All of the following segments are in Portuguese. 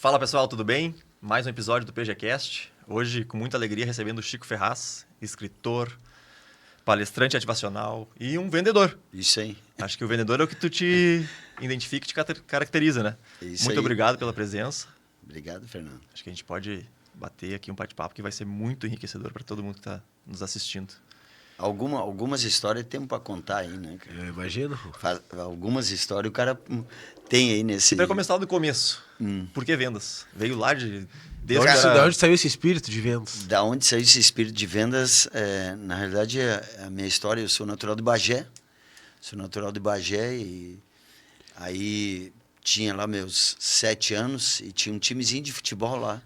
Fala pessoal, tudo bem? Mais um episódio do PGCast. Hoje, com muita alegria, recebendo o Chico Ferraz, escritor, palestrante ativacional e um vendedor. Isso aí. Acho que o vendedor é o que tu te identifica e te caracteriza, né? Isso Muito aí. obrigado pela presença. Obrigado, Fernando. Acho que a gente pode bater aqui um bate-papo que vai ser muito enriquecedor para todo mundo que está nos assistindo. Algumas histórias temos para contar aí, né, cara? Eu imagino. Algumas histórias o cara tem aí nesse... E para começar do começo, por que vendas? Veio lá de... Desde Da onde saiu esse espírito de vendas? Da onde saiu esse espírito de vendas? Na realidade, a minha história, eu sou natural de Bagé. Sou natural de Bagé e aí tinha lá meus 7 anos e tinha um timezinho de futebol lá.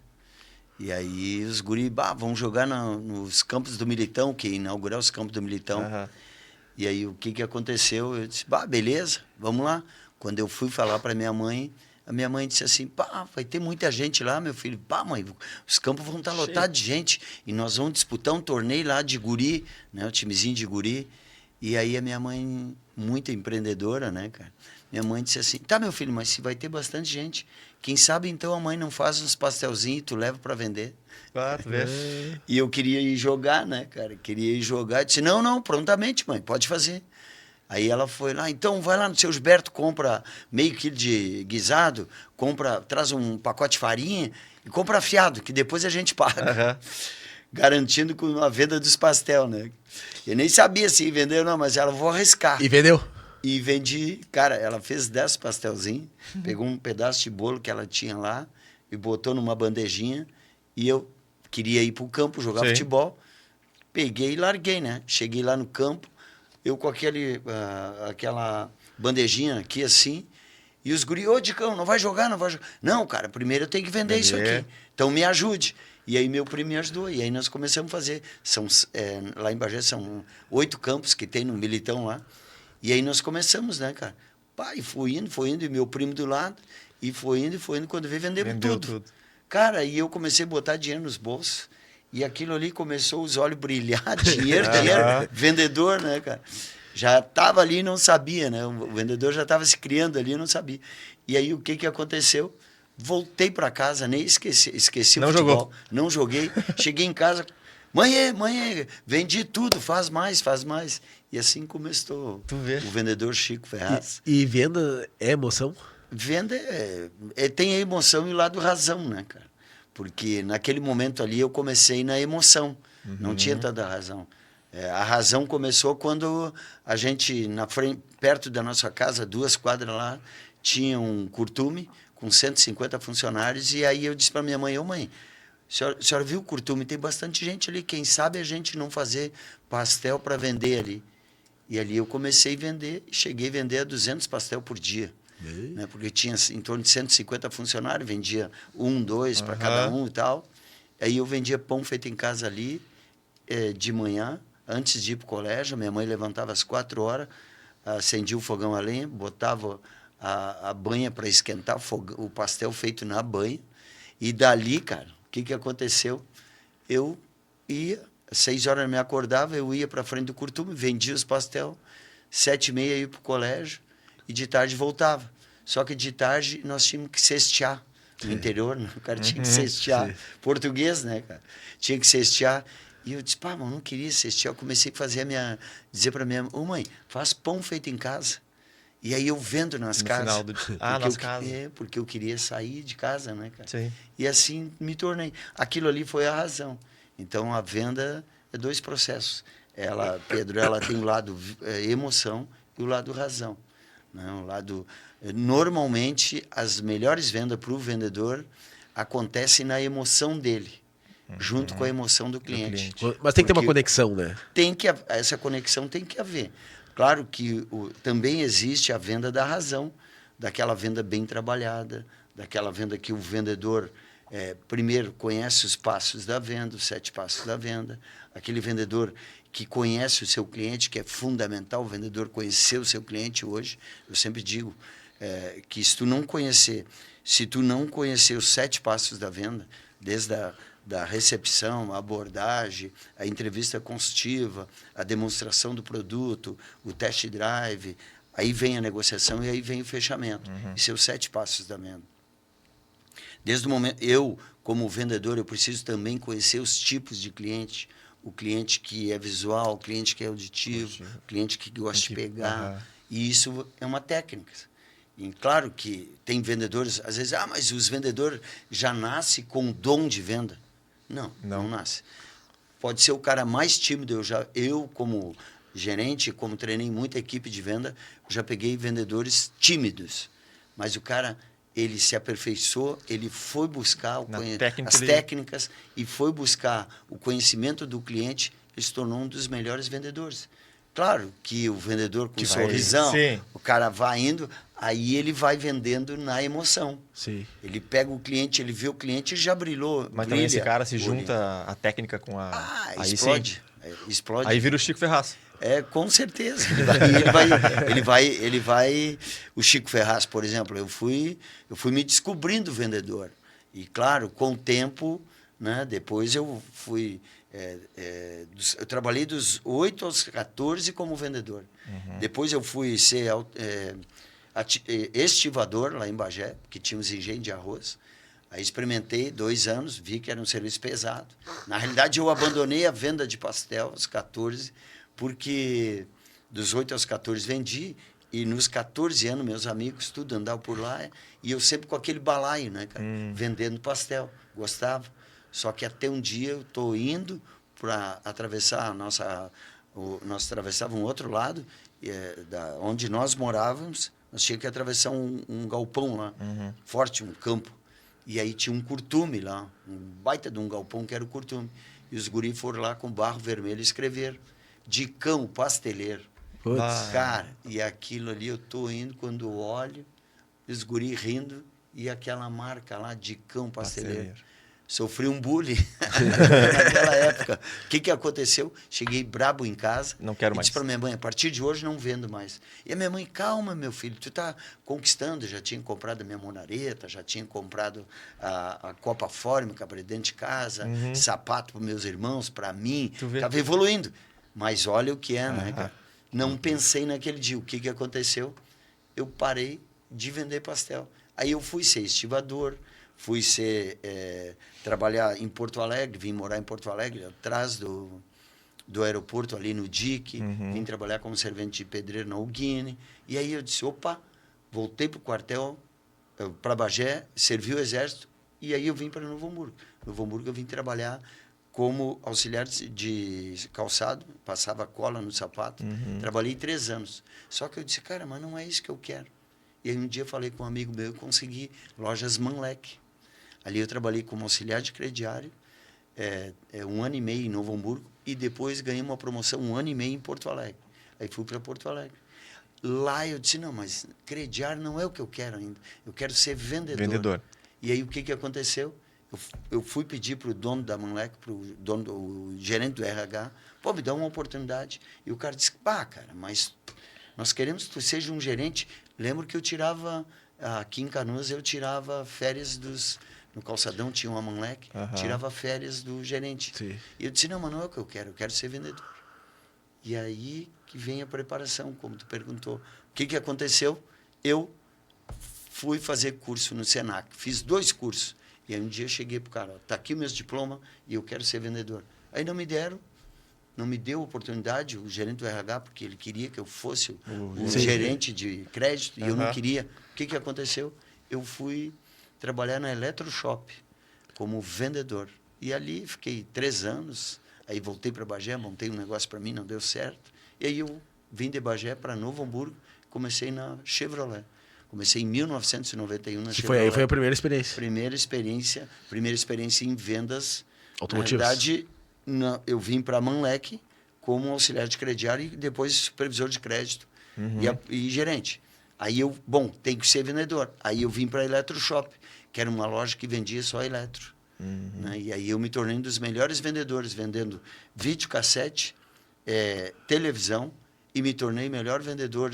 E aí os guri, vamos jogar nos campos do Militão, que ia inaugurar os campos do Militão. Uhum. E aí o que aconteceu? Eu disse, beleza, vamos lá. Quando eu fui falar para minha mãe, a minha mãe disse assim, vai ter muita gente lá, meu filho. Mãe, os campos vão estar lotados de gente. E nós vamos disputar um torneio lá de guri, né, o timezinho de guri. E aí a minha mãe, muito empreendedora, né, cara? Minha mãe disse assim, meu filho, mas se vai ter bastante gente, quem sabe então a mãe não faz uns pastelzinhos e tu leva para vender. Tu vê. E eu queria ir jogar, né, cara? Queria ir jogar. Eu disse, não, prontamente, mãe, pode fazer. Aí ela foi lá, então vai lá no seu Gilberto, compra meio quilo de guisado, traz um pacote de farinha e compra fiado, que depois a gente paga. Uhum. Garantindo com a venda dos pastel, né? Eu nem sabia se ia vender ou não, mas ela, vou arriscar. E vendeu? E vendi, cara, ela fez 10 pastelzinhos, pegou um pedaço de bolo que ela tinha lá e botou numa bandejinha e eu queria ir pro campo jogar futebol. Peguei e larguei, né? Cheguei lá no campo, eu com aquela bandejinha aqui assim, e os guri, Dicão, não vai jogar? Não, cara, primeiro eu tenho que vender isso aqui, então me ajude. E aí meu primo me ajudou, e aí nós começamos a fazer, lá em Bagé são 8 campos que tem no Militão lá, e aí nós começamos, né, cara? E foi indo, e meu primo do lado, e foi indo, quando veio vendemos tudo. Cara, e eu comecei a botar dinheiro nos bolsos, e aquilo ali começou os olhos brilhar, dinheiro, vendedor, né, cara? Já estava ali e não sabia, né? O vendedor já estava se criando ali e não sabia. E aí o que aconteceu? Voltei para casa, nem esqueci o futebol. Jogou. Não joguei. Cheguei em casa, mãe, vendi tudo, faz mais. E assim começou o vendedor Chico Ferraz. E venda é emoção? Venda tem a emoção e o lado razão, né, cara? Porque naquele momento ali eu comecei na emoção, não tinha tanta razão. A razão começou quando a gente, perto da nossa casa, 2 quadras lá, tinha um curtume com 150 funcionários, e aí eu disse para minha mãe, mãe, a senhora viu o curtume? Tem bastante gente ali, quem sabe a gente não fazer pastel para vender ali. E ali eu comecei a vender, cheguei a vender a 200 pastel por dia. Né? Porque tinha em torno de 150 funcionários, vendia 1, 2 para cada um e tal. Aí eu vendia pão feito em casa ali, de manhã, antes de ir para o colégio. Minha mãe levantava às 4 horas, acendia o fogão a lenha, botava a banha para esquentar, o pastel feito na banha. E dali, cara, o que aconteceu? Eu ia, às 6 horas eu me acordava, eu ia para frente do curtume, vendia os pastel, 7h30 ia para o colégio e de tarde voltava. Só que de tarde nós tínhamos que cestear no interior, né? O cara tinha que cestear. Português, né, cara? Tinha que cestear. E eu disse, mas não queria cestear. Eu comecei a fazer dizer para minha mãe, mãe, faz pão feito em casa. E aí eu vendo nas casas. Nas casas. Porque eu queria sair de casa, né, cara? Sim. E assim me tornei. Aquilo ali foi a razão. Então a venda é 2 processos. Pedro, ela tem o lado emoção e o lado razão. Né? Normalmente, as melhores vendas para o vendedor acontecem na emoção dele, junto com a emoção do cliente. Mas tem que ter uma conexão, né? Essa conexão tem que haver. Claro que também existe a venda da razão, daquela venda bem trabalhada, daquela venda que o vendedor, primeiro, conhece os passos da venda, os 7 passos da venda, aquele vendedor que conhece o seu cliente, que é fundamental o vendedor conhecer o seu cliente hoje. Eu sempre digo que se tu não conhecer os 7 passos da venda, desde da recepção, a abordagem, a entrevista consultiva, a demonstração do produto, o test drive, aí vem a negociação e aí vem o fechamento. E seus 7 passos da venda. Desde o momento, eu, como vendedor, eu preciso também conhecer os tipos de cliente. O cliente que é visual, o cliente que é auditivo, o cliente que gosta de pegar. E isso é uma técnica. E claro que tem vendedores, às vezes, mas os vendedores já nascem com o dom de venda. Não nasce. Pode ser o cara mais tímido. Eu como gerente, como treinei muita equipe de venda, já peguei vendedores tímidos. Mas o cara, ele se aperfeiçoou, ele foi buscar as técnicas e foi buscar o conhecimento do cliente, ele se tornou um dos melhores vendedores. Claro que o vendedor com sorrisão, o cara vai indo, aí ele vai vendendo na emoção. Sim. Ele pega o cliente, ele vê o cliente e já brilhou. Mas também esse cara se junta a técnica com a... aí explode. Explode. Aí vira o Chico Ferraz. Com certeza. Ele vai... O Chico Ferraz, por exemplo, eu fui me descobrindo vendedor. E, claro, com o tempo, né, depois eu fui... eu trabalhei dos 8 aos 14 como vendedor. Depois eu fui ser estivador lá em Bagé, que tinha uns engenhos de arroz. Aí experimentei 2 anos, vi que era um serviço pesado. Na realidade, eu abandonei a venda de pastel aos 14, porque dos 8 aos 14 vendi, e nos 14 anos, meus amigos, tudo andavam por lá, e eu sempre com aquele balaio, né, cara? Vendendo pastel. Gostava. Só que até um dia eu estou indo para atravessar nós atravessávamos um outro lado, onde nós morávamos, nós tínhamos que atravessar um galpão lá, forte, um campo. E aí tinha um curtume lá, um baita de um galpão que era o curtume. E os guris foram lá com barro vermelho escrever Dicão Pasteleiro. Cara, e aquilo ali eu tô indo, quando eu olho, os guris rindo e aquela marca lá, Dicão Pasteleiro. Sofri um bullying naquela época. O que aconteceu? Cheguei brabo em casa. Não quero mais. Disse para minha mãe, a partir de hoje não vendo mais. E a minha mãe, calma, meu filho, tu tá conquistando. Já tinha comprado a minha monareta, já tinha comprado a copa fórmica para dentro de casa, sapato para meus irmãos, para mim. Estava evoluindo. Mas olha o que é, né, cara? Não pensei naquele dia. O que aconteceu? Eu parei de vender pastel. Aí eu fui ser estivador, fui trabalhar em Porto Alegre, vim morar em Porto Alegre, atrás do aeroporto, ali no DIC, vim trabalhar como servente de pedreiro na Uguine. E aí eu disse, opa, voltei para o quartel, para Bagé, servi o exército, e aí eu vim para Novo Hamburgo. Novo Hamburgo eu vim trabalhar como auxiliar de calçado, passava cola no sapato, trabalhei 3 anos. Só que eu disse, cara, mas não é isso que eu quero. E aí um dia eu falei com um amigo meu, eu consegui lojas Manlec. Ali eu trabalhei como auxiliar de crediário, 1 ano e meio em Novo Hamburgo, e depois ganhei uma promoção 1 ano e meio em Porto Alegre. Aí fui para Porto Alegre. Lá eu disse, não, mas crediário não é o que eu quero ainda. Eu quero ser vendedor. E aí o que aconteceu? Eu fui pedir para o dono da Manlec, para o gerente do RH, pô, me dá uma oportunidade. E o cara disse, cara, mas nós queremos que tu seja um gerente. Lembro que eu tirava, aqui em Canoas, eu tirava férias no calçadão tinha uma Manlec, tirava férias do gerente. Sim. E eu disse, não, mas não é o que eu quero ser vendedor. E aí que vem a preparação, como tu perguntou. O que aconteceu? Eu fui fazer curso no Senac, fiz 2 cursos. E aí um dia eu cheguei pro cara, tá aqui meus diplomas e eu quero ser vendedor. Aí não me deu oportunidade, o gerente do RH, porque ele queria que eu fosse o gerente de crédito, e eu não queria. O que aconteceu? Eu fui trabalhar na Eletroshop como vendedor. E ali fiquei 3 anos, aí voltei para Bagé, montei um negócio para mim, não deu certo. E aí eu vim de Bagé para Novo Hamburgo, comecei na Chevrolet. Comecei em 1991 na Chevrolet. Foi a primeira experiência. Primeira experiência em vendas automotivas. Na verdade, eu vim para a Manlec como auxiliar de crediário e depois supervisor de crédito e gerente. Aí eu, tem que ser vendedor. Aí eu vim para a Eletroshop, que era uma loja que vendia só eletro. Né? E aí eu me tornei um dos melhores vendedores, vendendo videocassete, televisão, e me tornei melhor vendedor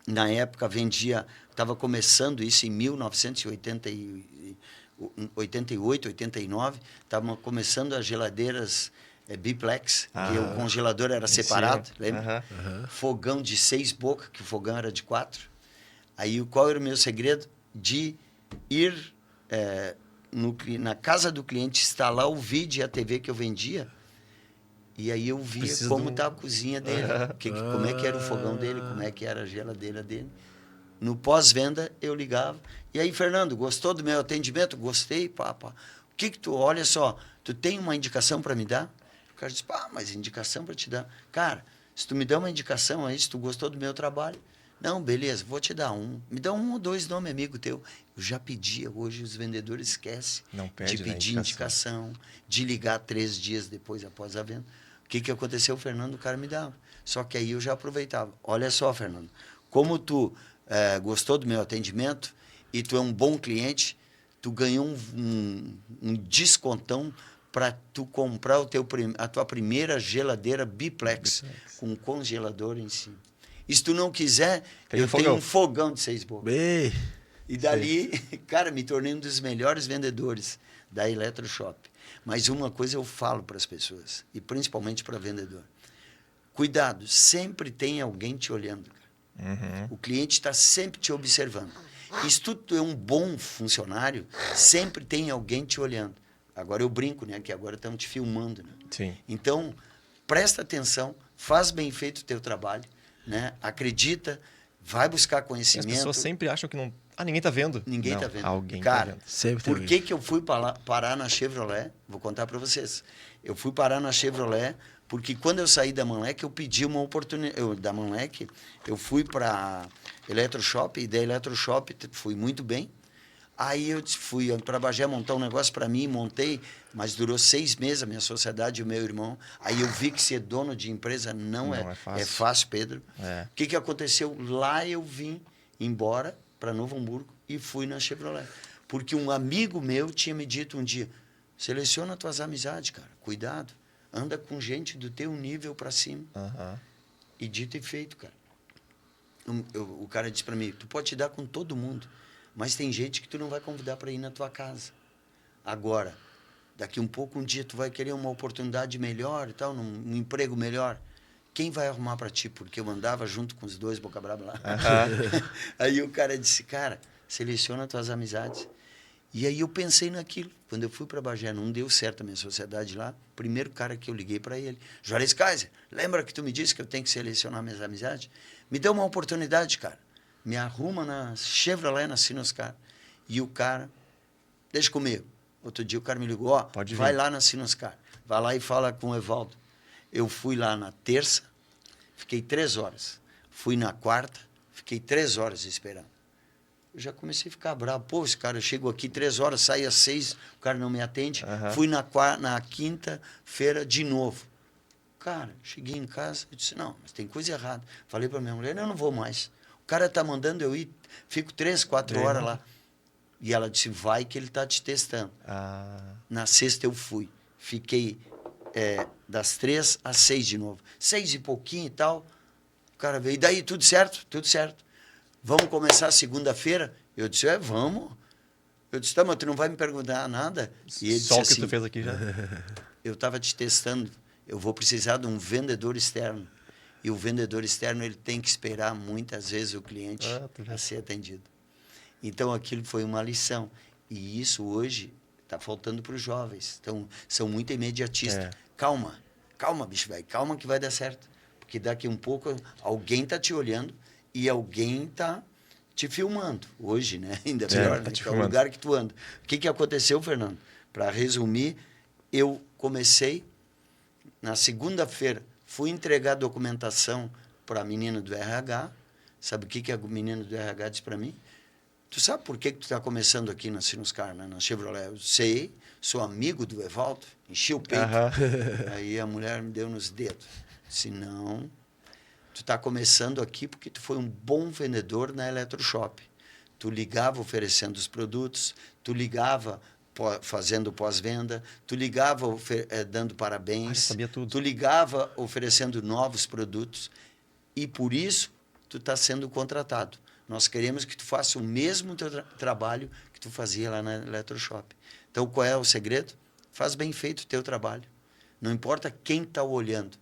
na época estava começando isso em 1988, 89, estavam começando as geladeiras biplex, que o congelador era separado, lembra? Fogão de 6 bocas, que o fogão era de 4. Aí qual era o meu segredo? De ir na casa do cliente, instalar o vídeo e a TV que eu vendia. E aí eu via como estava a cozinha dele, como é que era o fogão dele, como é que era a geladeira dele. No pós-venda, eu ligava. E aí, Fernando, gostou do meu atendimento? Gostei, pá. O que tu... Olha só, tu tem uma indicação para me dar? O cara disse, mas indicação para te dar. Cara, se tu me der uma indicação aí, se tu gostou do meu trabalho... Não, beleza, vou te dar um. Me dá 1 ou 2 nomes amigo teu. Eu já pedia, hoje os vendedores esquecem de pedir indicação, de ligar 3 dias depois, após a venda. O que aconteceu, Fernando? O cara me dava. Só que aí eu já aproveitava. Olha só, Fernando, como tu gostou do meu atendimento e tu é um bom cliente, tu ganhou um descontão para tu comprar a tua primeira geladeira biplex, com um congelador em cima. E se tu não quiser, eu tenho um fogão de 6 bocas. E dali, cara, me tornei um dos melhores vendedores da Eletroshop. Mas uma coisa eu falo para as pessoas, e principalmente para vendedor. Cuidado, sempre tem alguém te olhando. Cara. O cliente está sempre te observando. E se tu é um bom funcionário, sempre tem alguém te olhando. Agora eu brinco, né? Que agora estamos te filmando. Né? Sim. Então, presta atenção, faz bem feito o teu trabalho. Né? Acredita, vai buscar conhecimento. As pessoas sempre acham que não... ninguém está vendo. Ninguém está vendo. Alguém Cara, tá vendo. Sempre por que eu fui parar na Chevrolet? Vou contar para vocês. Eu fui parar na Chevrolet porque quando eu saí da Manlec, eu pedi uma oportunidade. Da Manlec, eu fui para Eletroshop, e da Eletroshop fui muito bem. Aí eu fui para Bagé montar um negócio para mim, montei, mas durou 6 meses a minha sociedade e o meu irmão. Aí eu vi que ser dono de empresa não é fácil. É fácil, Pedro. O que aconteceu? Lá eu vim embora para Novo Hamburgo e fui na Chevrolet. Porque um amigo meu tinha me dito um dia, seleciona tuas amizades, cara, cuidado. Anda com gente do teu nível para cima. E dito e feito, cara. O cara disse para mim, tu pode te dar com todo mundo, mas tem gente que tu não vai convidar para ir na tua casa. Agora, daqui um pouco, um dia, tu vai querer uma oportunidade melhor e tal, um emprego melhor. Quem vai arrumar para ti? Porque eu andava junto com os 2 boca braba lá. Aí o cara disse, cara, seleciona tuas amizades. E aí eu pensei naquilo. Quando eu fui para Bagé, não deu certo a minha sociedade lá. Primeiro cara que eu liguei para ele, Juarez Kaiser, lembra que tu me disse que eu tenho que selecionar minhas amizades? Me deu uma oportunidade, cara. Me arruma na Chevrolet, na Sinoscar. E o cara, deixa comigo. Outro dia o cara me ligou, vai lá na Sinoscar. Vai lá e fala com o Evaldo. Eu fui lá na terça, fiquei 3 horas. Fui na quarta, fiquei 3 horas esperando. Eu já comecei a ficar bravo. Pô, esse cara, eu chego aqui 3 horas, saio às 6, o cara não me atende. Fui na quinta-feira de novo. Cara, cheguei em casa, eu disse, não, mas tem coisa errada. Falei para minha mulher, eu não vou mais. O cara tá mandando eu ir, fico 3, 4 horas lá. E ela disse, vai que ele tá te testando. Na sexta eu fui. Fiquei das 3 às 6 de novo. 6 e pouquinho e tal. O cara veio, e daí, tudo certo? Tudo certo. Vamos começar segunda-feira? Eu disse, vamos. Eu disse, tá, mas tu não vai me perguntar nada? E ele Só disse o que tu fez aqui já. Eu estava te testando. Eu vou precisar de um vendedor externo. E o vendedor externo ele tem que esperar muitas vezes o cliente a ser atendido. Então, aquilo foi uma lição. E isso hoje está faltando para os jovens. Então, são muito imediatistas. Calma, bicho velho. Calma que vai dar certo. Porque daqui um pouco alguém está te olhando e alguém está te filmando. Hoje, né? Ainda pior, né? É o lugar que tu anda. O que aconteceu, Fernando? Para resumir, eu comecei na segunda-feira. Fui entregar a documentação para a menina do RH. Sabe o que a menina do RH disse para mim? Tu sabe por que tu está começando aqui na Sinoscar, né? Na Chevrolet? Eu sei, sou amigo do Evaldo, enchi o peito. Aí a mulher me deu nos dedos. Disse, não, tu está começando aqui porque tu foi um bom vendedor na Eletroshop. Tu ligava oferecendo os produtos, tu ligava fazendo pós-venda, tu ligava dando parabéns, sabia tudo. Tu ligava oferecendo novos produtos e por isso tu está sendo contratado. Nós queremos que tu faça o mesmo trabalho que tu fazia lá na Eletroshop. Então, qual é o segredo? Faz bem feito o teu trabalho. Não importa quem está olhando,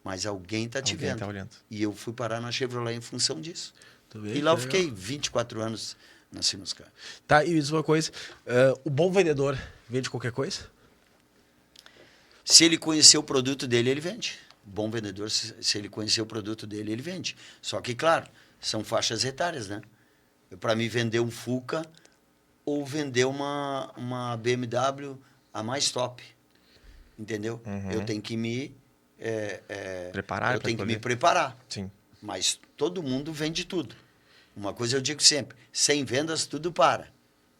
mas alguém está te vendo. Tá olhando. E eu fui parar na Chevrolet em função disso. Também, e lá eu fiquei 24 anos na Sinoscar. Tá, e diz uma coisa. O bom vendedor vende qualquer coisa? Se ele conhecer o produto dele, ele vende. Bom vendedor, se ele conhecer o produto dele, ele vende. Só que, claro, são faixas etárias, né? Para mim, vender um Fuca ou vender uma BMW a mais top. Entendeu? Eu tenho que me... Preparar. eu tenho que me preparar. Sim. Mas todo mundo vende tudo. Uma coisa eu digo sempre, sem vendas tudo para.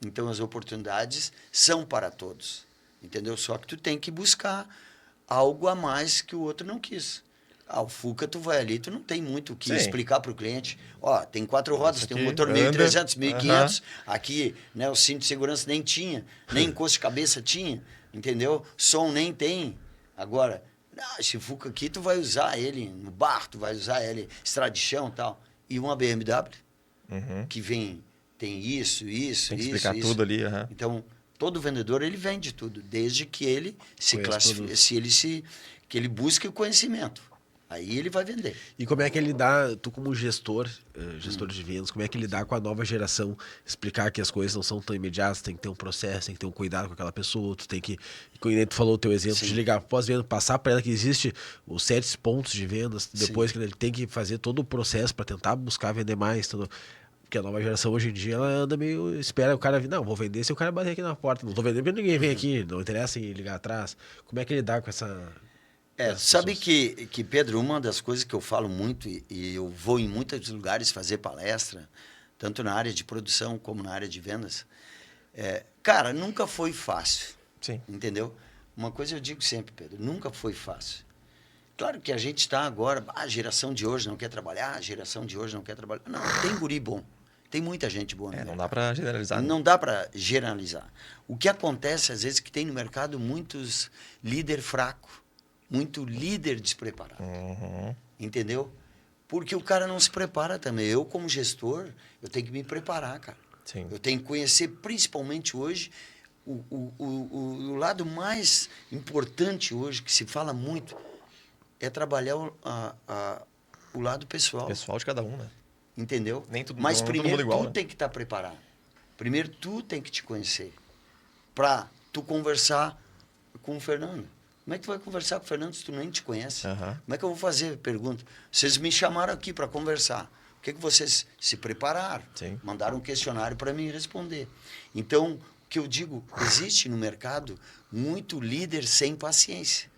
Então as oportunidades são para todos. Entendeu? Só que tu tem que buscar algo a mais que o outro não quis. O Fuca, tu vai ali, tu não tem muito o que explicar para o cliente. Ó, tem 4 rodas, tem um motor 1.300, 1.500. Aqui, né, o cinto de segurança nem tinha, nem encosto de cabeça tinha, entendeu? Som nem tem. Agora, esse Fuca aqui, tu vai usar ele no bar, tu vai usar ele estrada de chão e tal. E uma BMW, que vem, tem isso, tem que explicar tudo ali. Então, todo vendedor, ele vende tudo, desde que ele se classifique, que ele busque o conhecimento. Aí ele vai vender. E como é que ele dá, tu como gestor de vendas, como é que ele dá com a nova geração, explicar que as coisas não são tão imediatas, tem que ter um processo, tem que ter um cuidado com aquela pessoa, tu tem que, como tu falou o teu exemplo, de ligar pós-venda, passar para ela que existe os 7 pontos de vendas, depois que ele tem que fazer todo o processo para tentar buscar vender mais, porque a nova geração hoje em dia, ela anda meio, espera o cara vir, não, vou vender se o cara bater aqui na porta, não tô vendendo porque ninguém vem aqui, não interessa em ligar atrás. Como é que ele dá com essa... sabe que, Pedro, uma das coisas que eu falo muito, e eu vou em muitos lugares fazer palestra, tanto na área de produção como na área de vendas, cara, nunca foi fácil. Sim. Entendeu? Uma coisa eu digo sempre, Pedro, nunca foi fácil. Claro que a gente está agora, a geração de hoje não quer trabalhar, a geração de hoje não quer trabalhar. Não, tem guri bom. Tem muita gente boa no mercado. Não dá para generalizar. Não dá para generalizar. O que acontece, às vezes, é que tem no mercado muitos líder fraco, muito líder despreparado. Entendeu? Porque o cara não se prepara também. Eu, como gestor, eu tenho que me preparar, cara. Sim. Eu tenho que conhecer, principalmente hoje, o lado mais importante hoje, que se fala muito, é trabalhar o lado pessoal. Pessoal de cada um, né? Entendeu? Nem tudo, mas não, primeiro todo mundo igual, tu né? tem que estar preparado. Primeiro tu tem que te conhecer. Para tu conversar com o Fernando. Como é que tu vai conversar com o Fernando se tu nem te conhece? Como é que eu vou fazer pergunta? Vocês me chamaram aqui para conversar. O que vocês se prepararam? Sim. Mandaram um questionário para mim responder. Então, o que eu digo, existe no mercado muito líder sem paciência.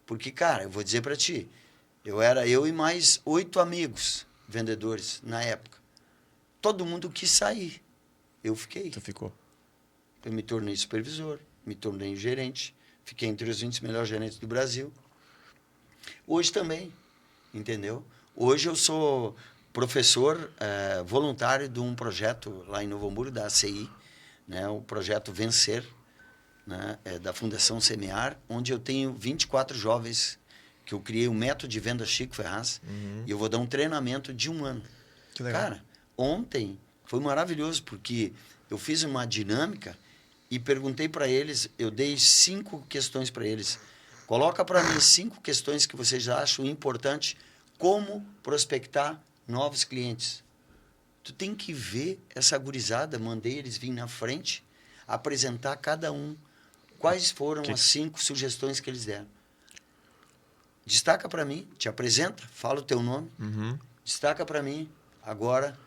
Porque, cara, eu vou dizer para ti, eu e mais 8 amigos vendedores na época. Todo mundo quis sair. Eu fiquei. Tu ficou. Eu me tornei supervisor, me tornei gerente, fiquei entre os 20 melhores gerentes do Brasil. Hoje também, entendeu? Hoje eu sou professor voluntário de um projeto lá em Novo Hamburgo, da ACI, né? O projeto Vencer, né? Da Fundação Semear, onde eu tenho 24 jovens que eu criei um método de venda Chico Ferraz, e eu vou dar um treinamento de 1 ano. Que legal. Cara, ontem foi maravilhoso, porque eu fiz uma dinâmica e perguntei para eles, eu dei 5 questões para eles. Coloca para mim 5 questões que vocês acham importantes, como prospectar novos clientes. Tu tem que ver essa gurizada, mandei eles vir na frente, apresentar cada um quais foram as 5 sugestões que eles deram. Destaca para mim, te apresenta, fala o teu nome, destaca para mim, agora,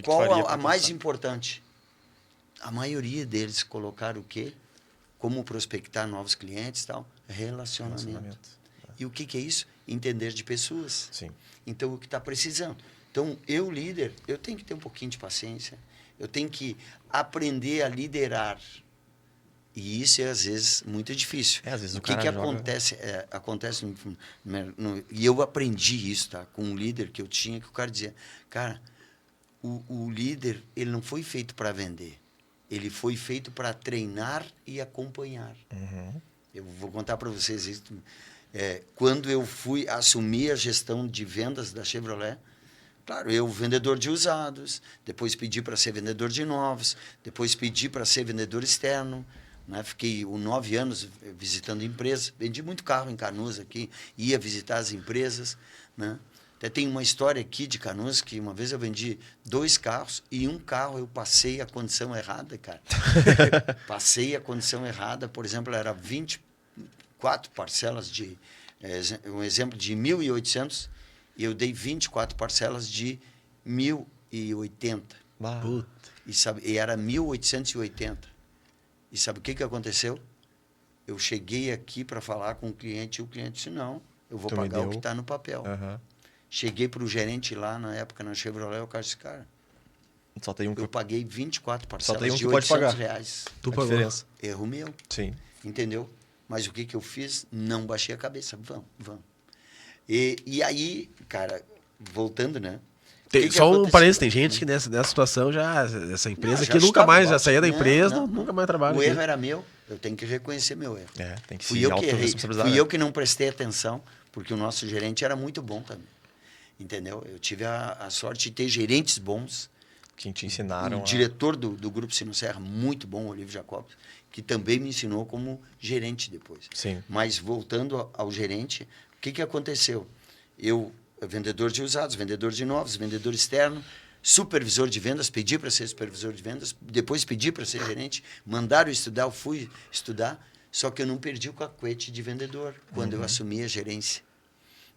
qual a mais importante? A maioria deles colocaram o quê? Como prospectar novos clientes e tal? Relacionamento. E o que é isso? Entender de pessoas. Sim. Então, o que está precisando. Então, eu, líder, eu tenho que ter um pouquinho de paciência. Eu tenho que aprender a liderar. E isso é, às vezes, muito difícil. Às vezes o que acontece? Acontece e eu aprendi isso, tá? Com um líder que eu tinha, que o cara dizia, cara, o líder, ele não foi feito para vender. Ele foi feito para treinar e acompanhar. Eu vou contar para vocês isso. Quando eu fui assumir a gestão de vendas da Chevrolet, claro, eu vendedor de usados, depois pedi para ser vendedor de novos, depois pedi para ser vendedor externo, né? Fiquei 9 anos visitando empresas, vendi muito carro em Canoas aqui, ia visitar as empresas, né? Até tem uma história aqui de Canoas que uma vez eu vendi 2 carros e um carro eu passei a condição errada, cara. Passei a condição errada, por exemplo, era 24 parcelas de... um exemplo de 1.800 e eu dei 24 parcelas de 1.080. E era 1.880. E sabe o que aconteceu? Eu cheguei aqui para falar com o cliente e o cliente disse, não, eu vou pagar o que está no papel. Cheguei para o gerente lá, na época, na Chevrolet, o cara disse, cara, só tem um eu paguei 24 parcelas tem um de que pode pagar. R$800. Tu pagou. Diferença. Erro meu. Sim. Entendeu? Mas o que eu fiz? Não baixei a cabeça. Vamos. E aí, cara, voltando, né? Só um parênteses, tem gente que nessa situação já, essa empresa já que nunca mais, já estava saía da não, empresa, não. nunca mais trabalha. O aqui. erro era meu, eu tenho que reconhecer meu erro. Tem que Fui se eu que errei, autorresponsabilizar. fui eu que não prestei atenção, porque o nosso gerente era muito bom também. Entendeu? Eu tive a sorte de ter gerentes bons. Que te ensinaram. O diretor do Grupo Sino Serra, muito bom, Olívio Jacobs, que também me ensinou como gerente depois. Sim. Mas voltando ao gerente, o que aconteceu? Eu, vendedor de usados, vendedor de novos, vendedor externo, supervisor de vendas, pedi para ser supervisor de vendas, depois pedi para ser gerente, mandaram estudar, eu fui estudar, só que eu não perdi o cacuete de vendedor quando eu assumi a gerência.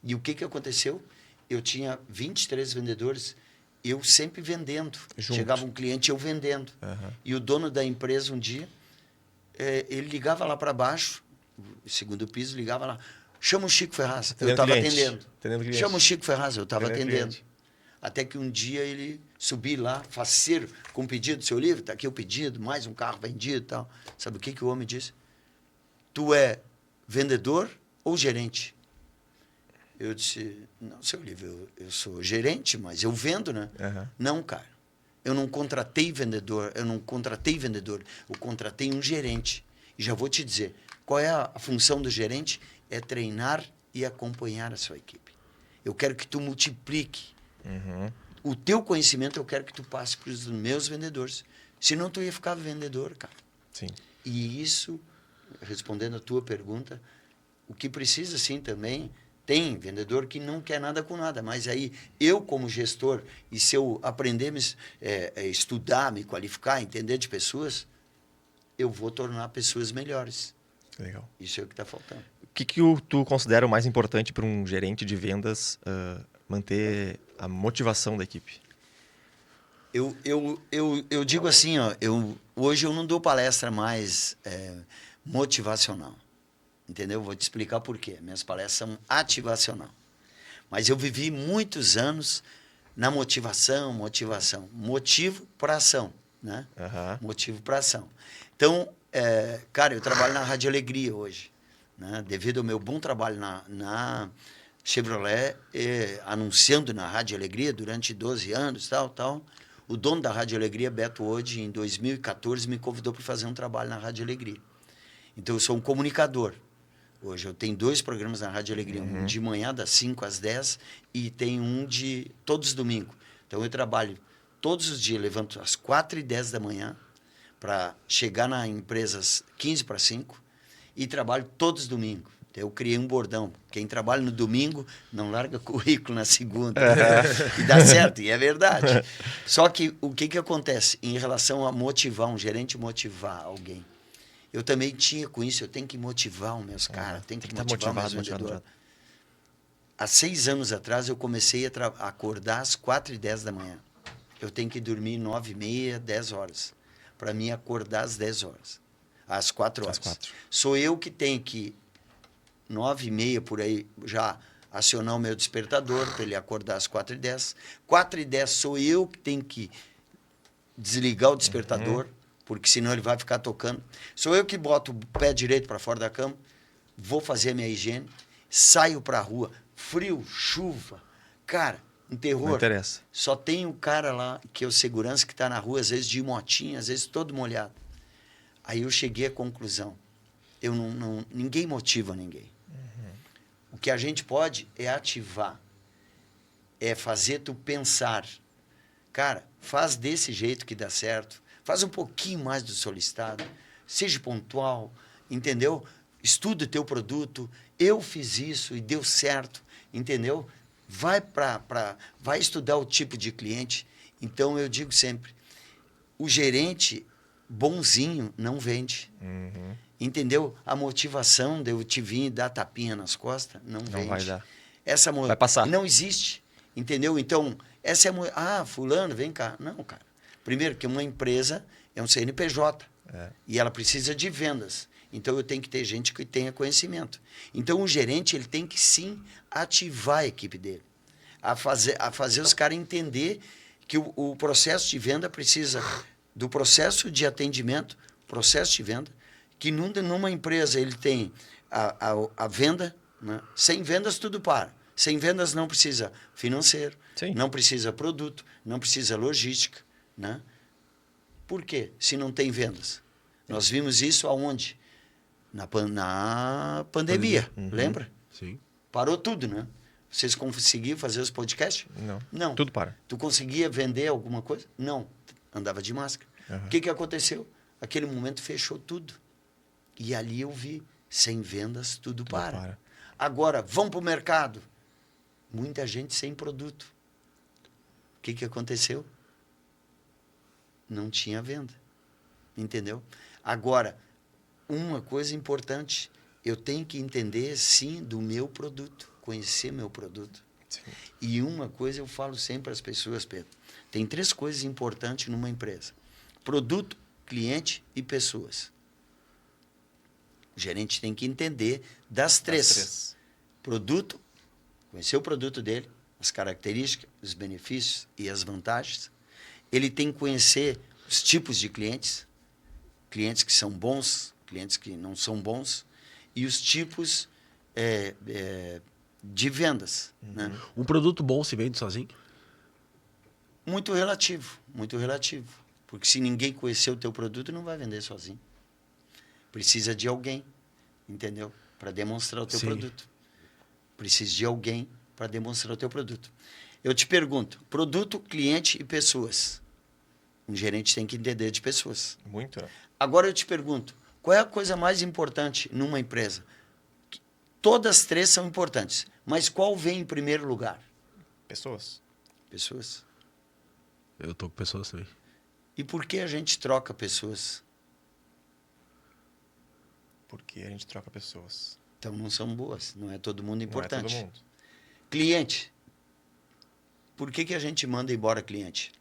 E o que aconteceu? Eu tinha 23 vendedores, eu sempre vendendo. Junto. Chegava um cliente, eu vendendo. E o dono da empresa, um dia, ele ligava lá para baixo, segundo piso, ligava lá, chama o Chico Ferraz. Eu estava atendendo. Chama o Chico Ferraz, eu estava atendendo. Até que um dia ele subi lá, faceiro, com um pedido, seu livro, está aqui o pedido, mais um carro vendido e tal. Sabe o que o homem disse? Tu é vendedor ou gerente? Eu disse, não, seu livro, eu sou gerente, mas eu vendo, né? Não, cara. Eu não contratei vendedor, eu contratei um gerente. E já vou te dizer, qual é a função do gerente? É treinar e acompanhar a sua equipe. Eu quero que tu multiplique. O teu conhecimento eu quero que tu passe para os meus vendedores. Senão tu ia ficar vendedor, cara. Sim. E isso, respondendo a tua pergunta, o que precisa sim também... Tem vendedor que não quer nada com nada, mas aí eu, como gestor, e se eu aprender a estudar, me qualificar, entender de pessoas, eu vou tornar pessoas melhores. Legal. Isso é o que está faltando. O que tu considera o mais importante para um gerente de vendas manter a motivação da equipe? Eu digo assim, ó, hoje eu não dou palestra mais motivacional. Entendeu? Vou te explicar por quê. Minhas palestras são ativacional. Mas eu vivi muitos anos na motivação. Motivo para ação, né? Motivo para ação. Então, cara, eu trabalho na Rádio Alegria hoje, né? Devido ao meu bom trabalho na Chevrolet, anunciando na Rádio Alegria durante 12 anos, tal. O dono da Rádio Alegria, Beto Ode, em 2014, me convidou para fazer um trabalho na Rádio Alegria. Então, eu sou um comunicador. Hoje eu tenho 2 programas na Rádio Alegria, um de manhã das 5 às 10 e tem um de todos os domingos. Então eu trabalho todos os dias, levanto às 4h10 da manhã para chegar na empresa às 4:45 e trabalho todos os domingos. Então, eu criei um bordão. Quem trabalha no domingo não larga currículo na segunda. E dá certo, e é verdade. Só que o que acontece em relação a motivar, um gerente motivar alguém? Eu também tinha com isso, eu tenho que motivar os meus caras, tenho que motivar meus vendedores. Há 6 anos atrás, eu comecei a acordar às 4h10 da manhã. Eu tenho que dormir 9h30, 10 horas. Para mim, acordar às 10 horas. Às 4 horas. Sou eu que tenho que, 9h30 por aí, já acionar o meu despertador para ele acordar às 4h10. 4h10 sou eu que tenho que desligar o despertador, porque senão ele vai ficar tocando. Sou eu que boto o pé direito para fora da cama, vou fazer a minha higiene, saio para a rua, frio, chuva, cara, um terror. Não interessa. Só tem um cara lá, que é o segurança, que está na rua, às vezes de motinha, às vezes todo molhado. Aí eu cheguei à conclusão, ninguém motiva ninguém. O que a gente pode é ativar, é fazer tu pensar. Cara, faz desse jeito que dá certo. Faz um pouquinho mais do solicitado, seja pontual, entendeu? Estuda o teu produto, eu fiz isso e deu certo, entendeu? vai estudar o tipo de cliente. Então, eu digo sempre, o gerente bonzinho não vende. Entendeu? A motivação de eu te vir e dar tapinha nas costas não vende. vai dar. Vai passar. Não existe. Entendeu? Então, essa é fulano, vem cá. Não, cara. Primeiro que uma empresa é um CNPJ. E ela precisa de vendas. Então, eu tenho que ter gente que tenha conhecimento. Então, o gerente ele tem que, sim, ativar a equipe dele. A fazer os caras entender que o processo de venda precisa do processo de atendimento, processo de venda, que numa empresa ele tem a venda, né? Sem vendas tudo para. Sem vendas não precisa financeiro, Sim. não precisa produto, não precisa logística, né? Por quê? Se não tem vendas. Nós vimos isso aonde? Na pandemia, lembra? Sim. Parou tudo, né? Vocês conseguiam fazer os podcasts? Não. Tudo para. Tu conseguia vender alguma coisa? Não. Andava de máscara. O que aconteceu? Aquele momento fechou tudo. E ali eu vi, sem vendas, tudo para. Agora, vão para o mercado. Muita gente sem produto. O que aconteceu? Não tinha venda. Entendeu? Agora, uma coisa importante, eu tenho que entender, sim, do meu produto, conhecer meu produto. Sim. E uma coisa eu falo sempre às pessoas, Pedro, tem 3 coisas importantes numa empresa: produto, cliente e pessoas. O gerente tem que entender das três. Produto, conhecer o produto dele, as características, os benefícios e as vantagens. Ele tem que conhecer os tipos de clientes, clientes que são bons, clientes que não são bons, e os tipos de vendas. Né? Um produto bom se vende sozinho? Muito relativo, muito relativo. Porque se ninguém conhecer o teu produto, não vai vender sozinho. Precisa de alguém, entendeu? Para demonstrar o teu produto. Precisa de alguém para demonstrar o teu produto. Eu te pergunto, produto, cliente e pessoas. Um gerente tem que entender de pessoas. Muito, né? Agora eu te pergunto, qual é a coisa mais importante numa empresa? Todas as 3 são importantes, mas qual vem em primeiro lugar? Pessoas. Pessoas. Eu tô com pessoas também. E por que a gente troca pessoas? Porque a gente troca pessoas. Então não são boas, não é todo mundo importante. Não é todo mundo. Cliente. Por que a gente manda embora cliente?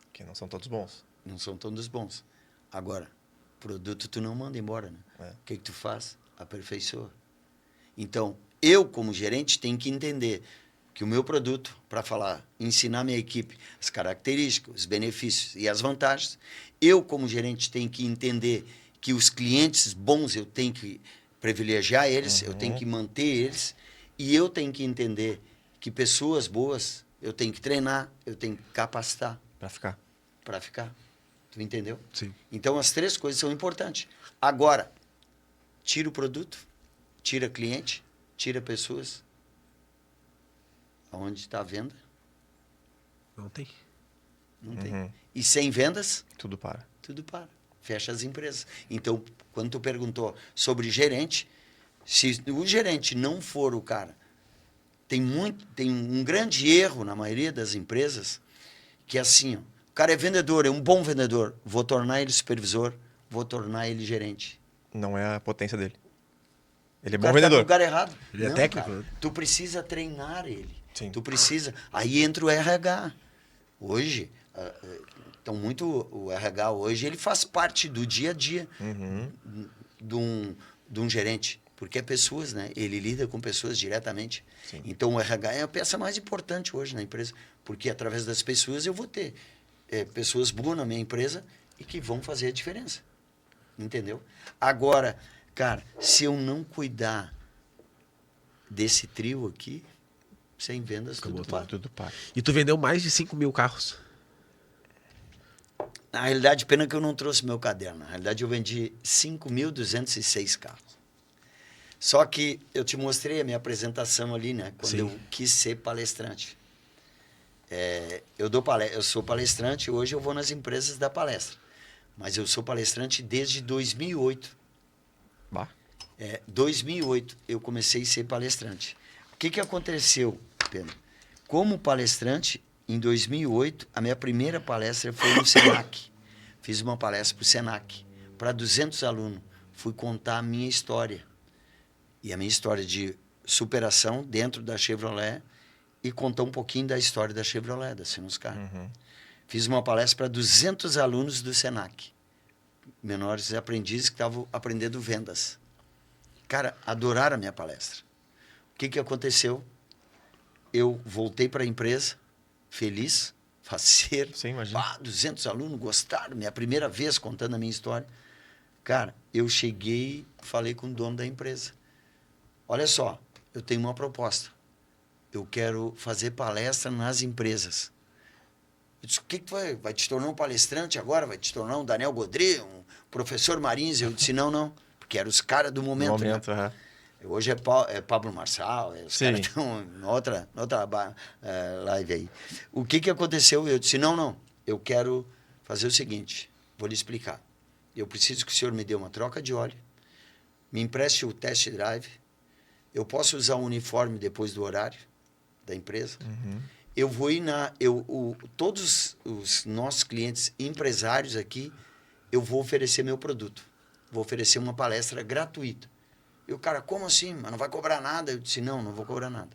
Porque não são todos bons. Não são todos bons. Agora, produto tu não manda embora, né? O que tu faz? Aperfeiçoa. Então, eu como gerente tenho que entender que o meu produto, para ensinar minha equipe as características, os benefícios e as vantagens, eu como gerente tenho que entender que os clientes bons eu tenho que privilegiar eles, eu tenho que manter eles, e eu tenho que entender que pessoas boas eu tenho que treinar, eu tenho que capacitar. Para ficar. Tu entendeu? Sim. Então, as 3 coisas são importantes. Agora, tira o produto, tira cliente, tira pessoas. Aonde está a venda? Não tem. Não tem. E sem vendas? Tudo para. Tudo para. Fecha as empresas. Então, quando tu perguntou sobre gerente, se o gerente não for o cara, tem um grande erro na maioria das empresas, que é assim, ó, o cara é vendedor, é um bom vendedor, vou tornar ele supervisor, vou tornar ele gerente. Não é a potência dele. Ele é O bom cara tá no vendedor. lugar errado. Ele é Não, técnico, cara, né? tu precisa treinar ele. Sim. Tu precisa. Aí entra o RH. Hoje, o RH hoje, ele faz parte do dia a dia de um gerente. Porque é pessoas, né? Ele lida com pessoas diretamente. Sim. Então, o RH é a peça mais importante hoje na empresa. Porque através das pessoas eu vou ter pessoas boas na minha empresa e que vão fazer a diferença. Entendeu? Agora, cara, se eu não cuidar desse trio aqui, sem vendas, tudo para. Tudo para. E tu vendeu mais de 5 mil carros. Na realidade, pena que eu não trouxe meu caderno. Na realidade, eu vendi 5.206 carros. Só que eu te mostrei a minha apresentação ali, né? Quando eu quis ser palestrante. Eu sou palestrante, hoje eu vou nas empresas dar palestra. Mas eu sou palestrante desde 2008. 2008 eu comecei a ser palestrante. O que aconteceu, Pedro? como palestrante, em 2008, a minha primeira palestra foi no Senac. Fiz uma palestra para o Senac, para 200 alunos. Fui contar a minha história. E a minha história de superação dentro da Chevrolet e contar um pouquinho da história da Chevrolet, da Sinoscar. Fiz uma palestra para 200 alunos do Senac, menores aprendizes que estavam aprendendo vendas. Cara, adoraram a minha palestra. O que aconteceu? Eu voltei para a empresa, feliz, faceiro. Sim, imagina. 200 alunos gostaram, minha primeira vez contando a minha história. Cara, eu cheguei, falei com o dono da empresa. Olha só, eu tenho uma proposta. Eu quero fazer palestra nas empresas. Eu disse, o que tu vai te tornar um palestrante agora? Vai te tornar um Daniel Godré, um professor Marins? Eu disse, não, porque eram os caras do momento. Né? Hoje é Pablo Marçal, os caras estão em outra live aí. O que aconteceu? Eu disse, não, eu quero fazer o seguinte, vou lhe explicar. Eu preciso que o senhor me dê uma troca de óleo, me empreste o test drive, eu posso usar o uniforme depois do horário da empresa, eu vou ir todos os nossos clientes empresários aqui, eu vou oferecer meu produto, vou oferecer uma palestra gratuita. E o cara, como assim? Mas não vai cobrar nada? Eu disse, não vou cobrar nada.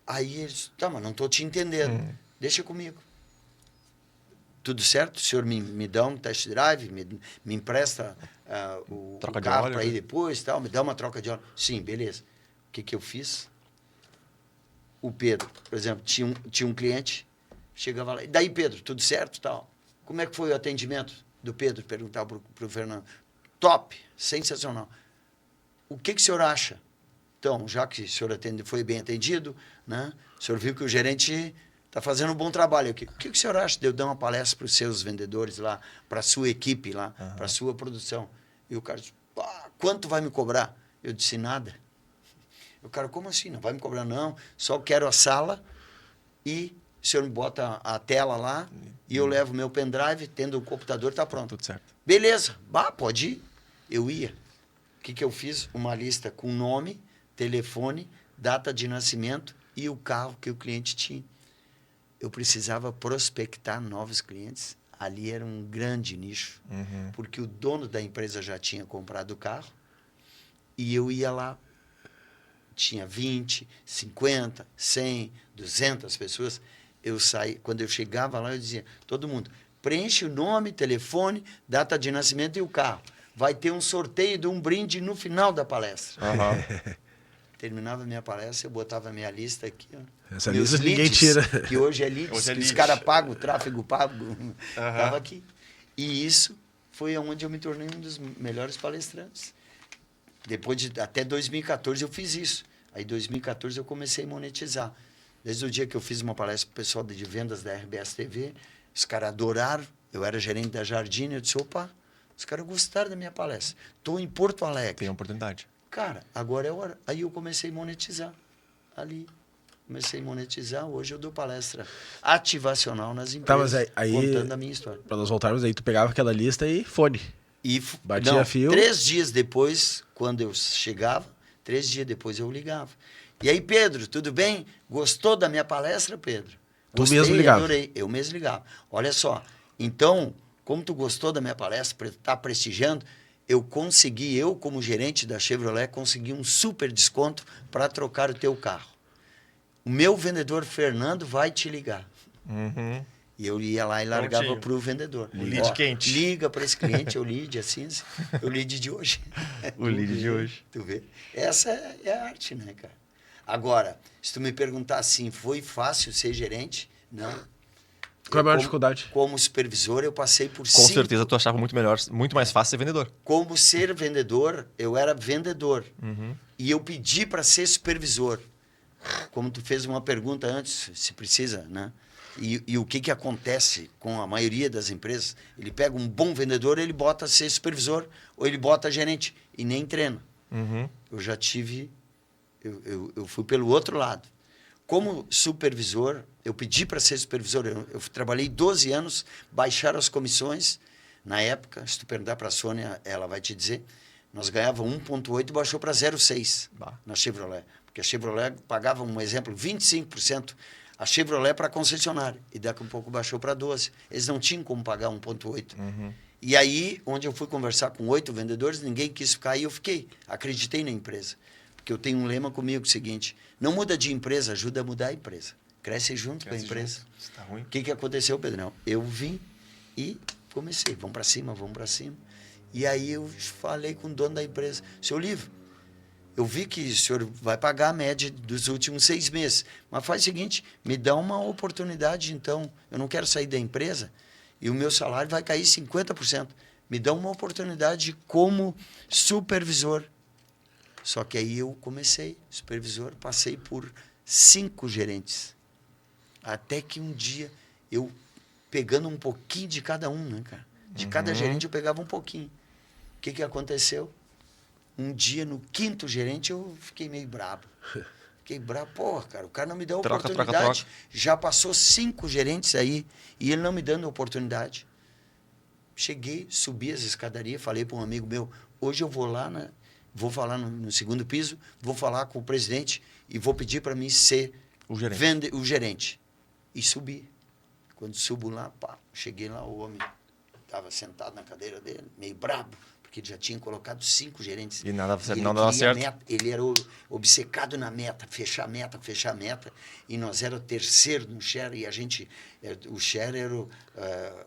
Aí ele disse, tá, mas não estou te entendendo. Deixa comigo. Tudo certo? O senhor me dá um test drive, me empresta o carro para ir depois, tal, me dá uma troca de óleo. Sim, beleza. O que eu fiz? O Pedro, por exemplo, tinha um cliente, chegava lá, e daí, Pedro, tudo certo? Tal. Como é que foi o atendimento do Pedro? Perguntava para o Fernando. Top, sensacional. O que o senhor acha? Então, já que o senhor foi bem atendido, né? O senhor viu que o gerente está fazendo um bom trabalho aqui. O que o senhor acha de eu dar uma palestra para os seus vendedores lá, para a sua equipe lá, para a sua produção? E o cara disse, quanto vai me cobrar? Eu disse, nada. O cara, como assim? Não vai me cobrar, não. Só quero a sala e o senhor me bota a tela lá e eu levo meu pendrive, tendo o computador, está pronto. Tudo certo. Beleza. Pode ir. Eu ia. O que eu fiz? Uma lista com nome, telefone, data de nascimento e o carro que o cliente tinha. Eu precisava prospectar novos clientes. Ali era um grande nicho, porque o dono da empresa já tinha comprado o carro e eu ia lá. Tinha 20, 50, 100, 200 pessoas. Eu saí, quando eu chegava lá, eu dizia, todo mundo, preenche o nome, telefone, data de nascimento e o carro. Vai ter um sorteio de um brinde no final da palestra. Terminava a minha palestra, eu botava a minha lista aqui. Ó. Essa lista ninguém tira. Que hoje é leads, que os caras pagam, o tráfego pago. Estava aqui. E isso foi onde eu me tornei um dos melhores palestrantes. Depois até 2014 eu fiz isso. Aí em 2014 eu comecei a monetizar. Desde o dia que eu fiz uma palestra para o pessoal de vendas da RBS TV, os caras adoraram. Eu era gerente da Jardim, eu disse, opa, os caras gostaram da minha palestra. Estou em Porto Alegre. Tem oportunidade. Cara, agora é hora. Aí eu comecei a monetizar. Ali. Comecei a monetizar. Hoje eu dou palestra ativacional nas empresas, tá, mas aí, contando a minha história. Para nós voltarmos aí, tu pegava aquela lista e fone. E batia fio. 3 dias depois, quando eu chegava, 3 dias depois eu ligava. E aí, Pedro, tudo bem? Gostou da minha palestra, Pedro? Gostei, mesmo ligava? Adorei. Eu mesmo ligava. Olha só, então, como tu gostou da minha palestra, tá prestigiando, eu como gerente da Chevrolet, consegui um super desconto para trocar o teu carro. O meu vendedor, Fernando, vai te ligar. E eu ia lá e largava para o vendedor. O lead quente. Liga para esse cliente, é o lead, assim, o lead de hoje. O lead de hoje. Tu vê? Essa é a arte, né, cara? Agora, se tu me perguntar assim, foi fácil ser gerente? Não. Qual é a maior dificuldade? Como supervisor, eu passei por Com certeza tu achava muito mais fácil ser vendedor. Como ser vendedor, eu era vendedor. E eu pedi para ser supervisor. Como tu fez uma pergunta antes, se precisa, né? E o que acontece com a maioria das empresas? Ele pega um bom vendedor, ele bota ser supervisor, ou ele bota gerente, e nem treina. Eu já tive... Eu fui pelo outro lado. Como supervisor, eu pedi para ser supervisor. Eu trabalhei 12 anos, baixaram as comissões. Na época, se tu perguntar para a Sônia, ela vai te dizer, nós ganhávamos 1,8 e baixou para 0,6 na Chevrolet. Porque a Chevrolet pagava, um exemplo, 25% a Chevrolet para a concessionária. E daqui a pouco baixou para 12%. Eles não tinham como pagar 1,8%. E aí, onde eu fui conversar com 8 vendedores, ninguém quis ficar e eu fiquei. Acreditei na empresa. Porque eu tenho um lema comigo, o seguinte, não muda de empresa, ajuda a mudar a empresa. Cresce junto com a empresa. Tá ruim. O que aconteceu, Pedrão? Eu vim e comecei, vamos para cima, vamos para cima. E aí eu falei com o dono da empresa, seu Livro, eu vi que o senhor vai pagar a média dos últimos 6 meses, mas faz o seguinte, me dá uma oportunidade, então, eu não quero sair da empresa e o meu salário vai cair 50%. Me dá uma oportunidade como supervisor. Só que aí eu comecei, supervisor, passei por 5 gerentes. Até que um dia, eu pegando um pouquinho de cada um, né, cara? De cada gerente eu pegava um pouquinho. O que aconteceu? Um dia, no 5º gerente, eu fiquei meio brabo. Fiquei brabo. Pô, cara, o cara não me deu oportunidade. Troca. Já passou 5 gerentes aí e ele não me dando oportunidade. Cheguei, subi as escadarias, falei para um amigo meu, hoje eu vou lá, vou falar no 2º piso, vou falar com o presidente e vou pedir para mim ser o gerente. E subi. Quando subo lá, pá, cheguei lá, o homem estava sentado na cadeira dele, meio brabo, porque ele já tinha colocado 5 gerentes. E nada, não dava certo. Ele era obcecado na meta, fechar a meta. E nós era o 3º no share, e o share era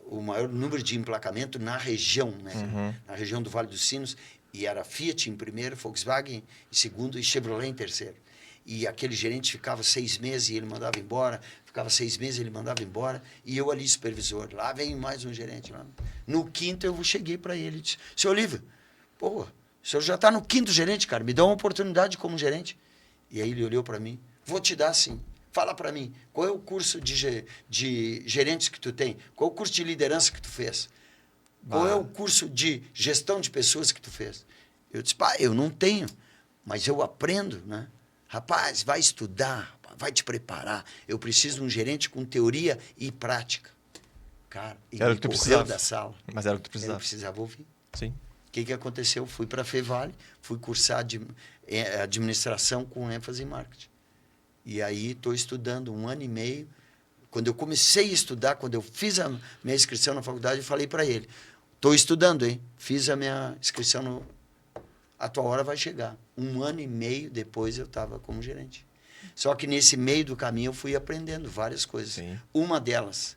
o maior número de emplacamento na região, né? Na região do Vale dos Sinos. E era Fiat em primeiro, Volkswagen em segundo e Chevrolet em terceiro. E aquele gerente ficava 6 meses e ele mandava embora, ficava 6 meses e ele mandava embora, e eu ali supervisor, lá vem mais um gerente. Lá. No 5º eu cheguei para ele e disse, seu Olívio, pô, o senhor já está no 5º gerente, cara, me dá uma oportunidade como gerente. E aí ele olhou para mim, vou te dar sim, fala para mim, qual é o curso de gerentes que tu tem? Qual é o curso de liderança que tu fez? Qual é o curso de gestão de pessoas que tu fez? Eu disse, pá, eu não tenho, mas eu aprendo, né? Rapaz, vai estudar, vai te preparar. Eu preciso de um gerente com teoria e prática. Cara, ele era o que tu precisava da sala. Mas era o que tu precisava. Eu precisava ouvir. Sim. O que aconteceu? Fui para a Fevale, fui cursar administração com ênfase em marketing. E aí estou estudando 1 ano e meio. Quando eu comecei a estudar, quando eu fiz a minha inscrição na faculdade, eu falei para ele, estou estudando, hein? Fiz a minha inscrição a tua hora vai chegar. 1 ano e meio depois eu estava como gerente. Só que nesse meio do caminho eu fui aprendendo várias coisas. Sim. Uma delas,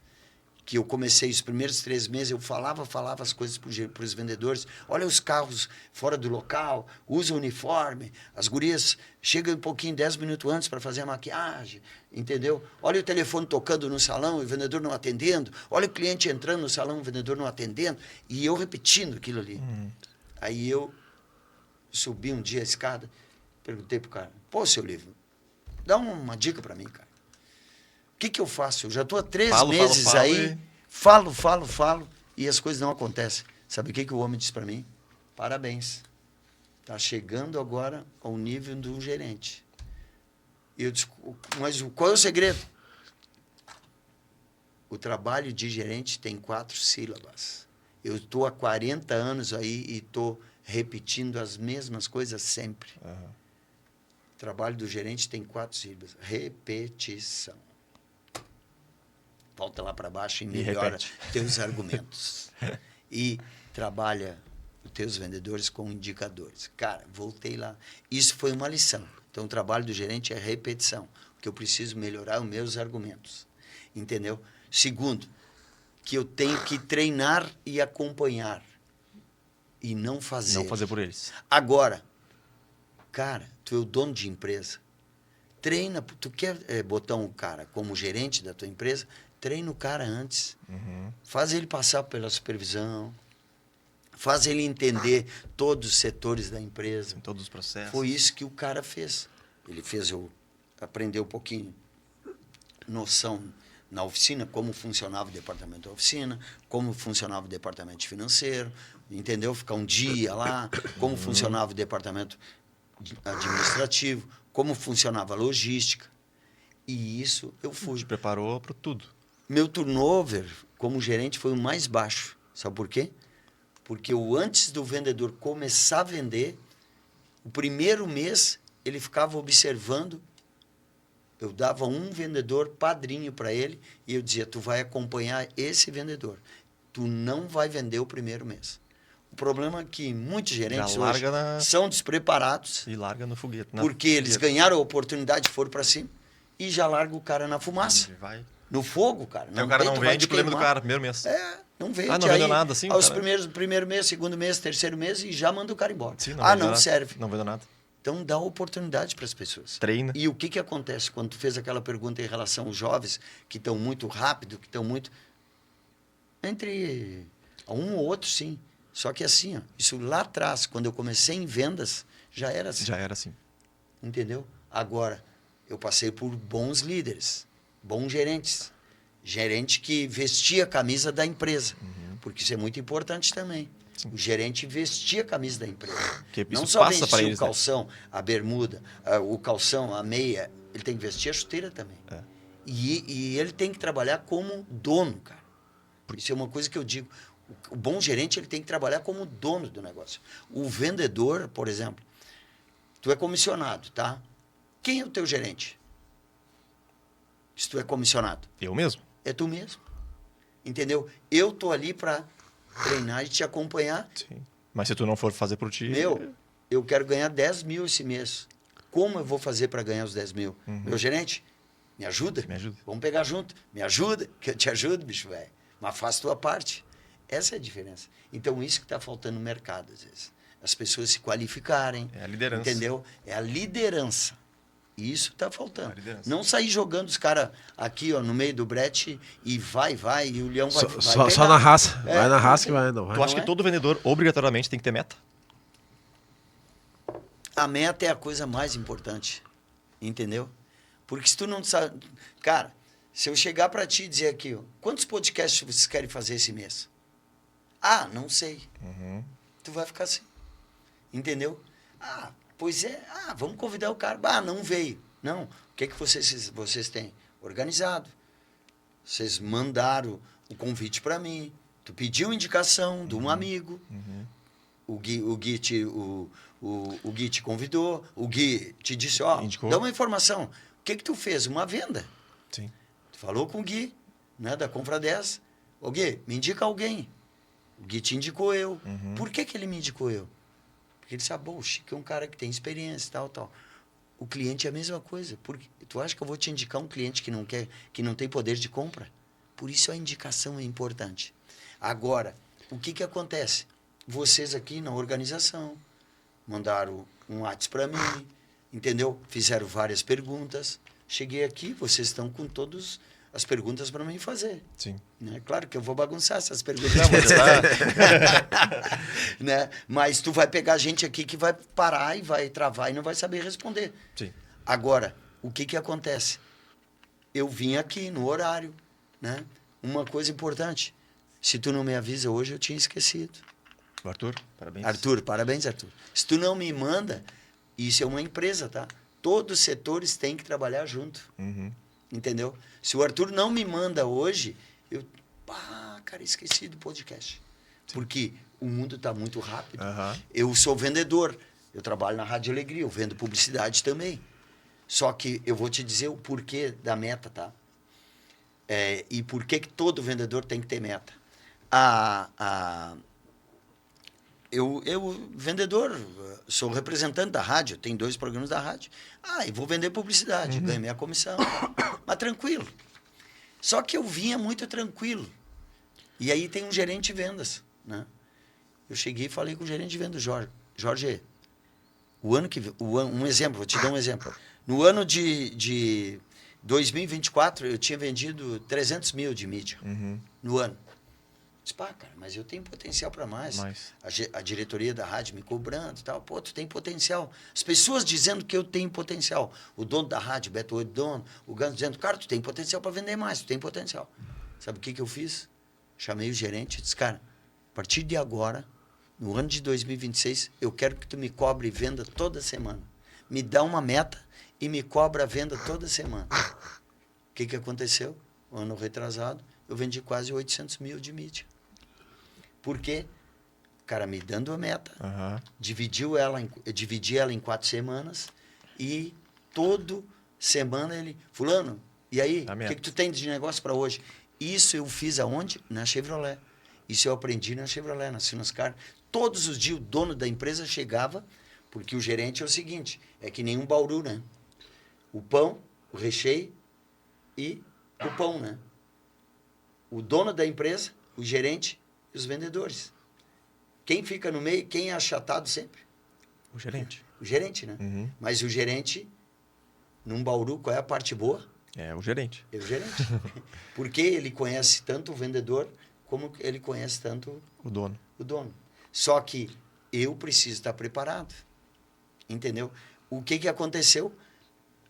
que eu comecei os primeiros 3 meses, eu falava as coisas para os vendedores. Olha os carros fora do local, usa o uniforme, as gurias chegam um pouquinho, 10 minutos antes para fazer a maquiagem, entendeu? Olha o telefone tocando no salão, o vendedor não atendendo. Olha o cliente entrando no salão, o vendedor não atendendo. E eu repetindo aquilo ali. Aí eu subi um dia a escada, perguntei pro cara, pô, seu Livro, dá uma dica para mim, cara. O que eu faço? Eu já estou há 3 meses aí, falo, e as coisas não acontecem. Sabe o que o homem disse para mim? Parabéns. Está chegando agora ao nível de um gerente. E eu disse, mas qual é o segredo? O trabalho de gerente tem 4 sílabas. Eu estou há 40 anos aí e estou repetindo as mesmas coisas sempre. O trabalho do gerente tem 4 sílabas. Repetição. Volta lá para baixo e melhora teus argumentos. E trabalha os teus vendedores com indicadores. Cara, voltei lá. Isso foi uma lição. Então, o trabalho do gerente é repetição. Porque eu preciso melhorar os meus argumentos. Entendeu? Segundo, que eu tenho que treinar e acompanhar. E não fazer. Não fazer por eles. Agora, cara, tu é o dono de empresa. Treina. Tu quer botar um cara como gerente da tua empresa? Treina o cara antes. Faz ele passar pela supervisão. Faz ele entender todos os setores da empresa. Em todos os processos. Foi isso que o cara fez. Ele fez eu aprender um pouquinho noção na oficina, como funcionava o departamento da oficina, como funcionava o departamento financeiro, entendeu? Ficar um dia lá, como funcionava o departamento administrativo, como funcionava a logística. E isso eu fui. Te preparou para tudo. Meu turnover como gerente foi o mais baixo. Sabe por quê? Porque antes do vendedor começar a vender, o primeiro mês ele ficava observando. Eu dava um vendedor padrinho para ele e eu dizia, tu vai acompanhar esse vendedor. Tu não vai vender o primeiro mês. O problema é que muitos gerentes hoje são despreparados. E larga no foguete. Porque eles ganharam a oportunidade, foram para cima e já larga o cara na fumaça. Vai. No fogo, cara. Aí o cara não vende, o problema do cara, primeiro mês. Não vende. Não vendeu nada assim? Aos primeiro mês, segundo mês, terceiro mês e já manda o cara embora. Sim, não serve. Não vendeu nada. Então, dá oportunidade para as pessoas. Treina. E o que acontece quando tu fez aquela pergunta em relação aos jovens que estão muito rápido, que estão muito... Entre um ou outro, sim. Só que assim, ó, isso lá atrás, quando eu comecei em vendas, já era assim. Já era assim. Entendeu? Agora, eu passei por bons líderes, bons gerentes. Gerente que vestia a camisa da empresa. Porque isso é muito importante também. Sim. O gerente vestia a camisa da empresa. Não só vestia o calção, a bermuda, o calção, a meia. Ele tem que vestir a chuteira também. E ele tem que trabalhar como dono, cara. Isso é uma coisa que eu digo. O bom gerente ele tem que trabalhar como dono do negócio. O vendedor, por exemplo, tu é comissionado, tá? Quem é o teu gerente? Se tu é comissionado. Eu mesmo. É tu mesmo. Entendeu? Eu tô ali para treinar e te acompanhar. Sim. Mas se tu não for fazer por ti... Eu quero ganhar 10 mil esse mês. Como eu vou fazer para ganhar os 10 mil? Meu gerente, me ajuda? Me ajuda. Vamos pegar junto. Me ajuda, que eu te ajudo, bicho velho. Mas faz tua parte. Essa é a diferença. Então, isso que está faltando no mercado, às vezes. As pessoas se qualificarem. É a liderança. Entendeu? É a liderança. E isso está faltando. Não sair jogando os caras aqui, ó, no meio do brete e vai, e o leão vai pegar. Só na raça. Vai na raça que vai. Não vai. Tu acha que todo vendedor, obrigatoriamente, tem que ter meta? A meta é a coisa mais importante. Entendeu? Porque se tu não sabe... Cara, se eu chegar para ti e dizer aqui, ó, quantos podcasts vocês querem fazer esse mês? Não sei. Tu vai ficar assim. Entendeu? Pois é. Vamos convidar o cara. Não veio. Não. O que vocês têm? Organizado. Vocês mandaram o convite para mim. Tu pediu indicação de um amigo. O Gui te convidou. O Gui te disse, dá uma informação. O que tu fez? Uma venda. Sim. Tu falou com o Gui, né, da Compra 10. Ô Gui, me indica alguém. O Gui te indicou eu. Por que ele me indicou eu? Porque ele sabe, o Chico é um cara que tem experiência, tal. O cliente é a mesma coisa. Porque tu acha que eu vou te indicar um cliente que não quer, que não tem poder de compra? Por isso a indicação é importante. Agora, o que acontece? Vocês aqui na organização mandaram um WhatsApp para mim, entendeu? Fizeram várias perguntas. Cheguei aqui, vocês estão com todas as perguntas para mim fazer. Sim. Né? Claro que eu vou bagunçar essas perguntas. Não, mas né? Mas tu vai pegar gente aqui que vai parar e vai travar e não vai saber responder. Sim. Agora, o que acontece? Eu vim aqui no horário, né? Uma coisa importante. Se tu não me avisa hoje, eu tinha esquecido. Arthur, parabéns. Parabéns, Arthur. Se tu não me manda, isso é uma empresa, tá? Todos os setores têm que trabalhar junto. Entendeu? Se o Arthur não me manda hoje, eu... cara, esqueci do podcast. Sim. Porque o mundo está muito rápido. Eu sou vendedor. Eu trabalho na Rádio Alegria. Eu vendo publicidade também. Só que eu vou te dizer o porquê da meta, tá? E por que todo vendedor tem que ter meta. Eu, vendedor, sou representante da rádio, tenho 2 programas da rádio. E vou vender publicidade, ganho minha comissão. Mas tranquilo. Só que eu vinha muito tranquilo. E aí tem um gerente de vendas, né? Eu cheguei e falei com o gerente de vendas, Jorge, um exemplo, vou te dar um exemplo. No ano de 2024, eu tinha vendido 300 mil de mídia. No ano. Disse, cara, mas eu tenho potencial para mais. A diretoria da rádio me cobrando e tal. Pô, tu tem potencial. As pessoas dizendo que eu tenho potencial. O dono da rádio, Beto Oito dono, o Gans dizendo, cara, tu tem potencial para vender mais, tu tem potencial. Sabe o que eu fiz? Chamei o gerente e disse, cara, a partir de agora, no ano de 2026, eu quero que tu me cobre venda toda semana. Me dá uma meta e me cobra a venda toda semana. O que aconteceu? Ano retrasado, eu vendi quase 800 mil de mídia. Por quê? O cara me dando a meta, dividi ela em 4 semanas E todo semana ele... Fulano, e aí? Tá O merda. que tu tem de negócio para hoje? Isso eu fiz aonde? Na Chevrolet. Isso eu aprendi na Chevrolet, na Sinoscar. Todos os dias o dono da empresa chegava, porque o gerente é o seguinte, é que nem um Bauru, né? O pão, o recheio e o pão, né? O dono da empresa, o gerente e os vendedores. Quem fica no meio, quem é achatado sempre? O gerente. O gerente, né? Uhum. Mas o gerente, num Bauru, qual é a parte boa? É o gerente. É o gerente. Porque ele conhece tanto o vendedor, como ele conhece tanto O dono. o dono. Só que eu preciso estar preparado. Entendeu? O que aconteceu?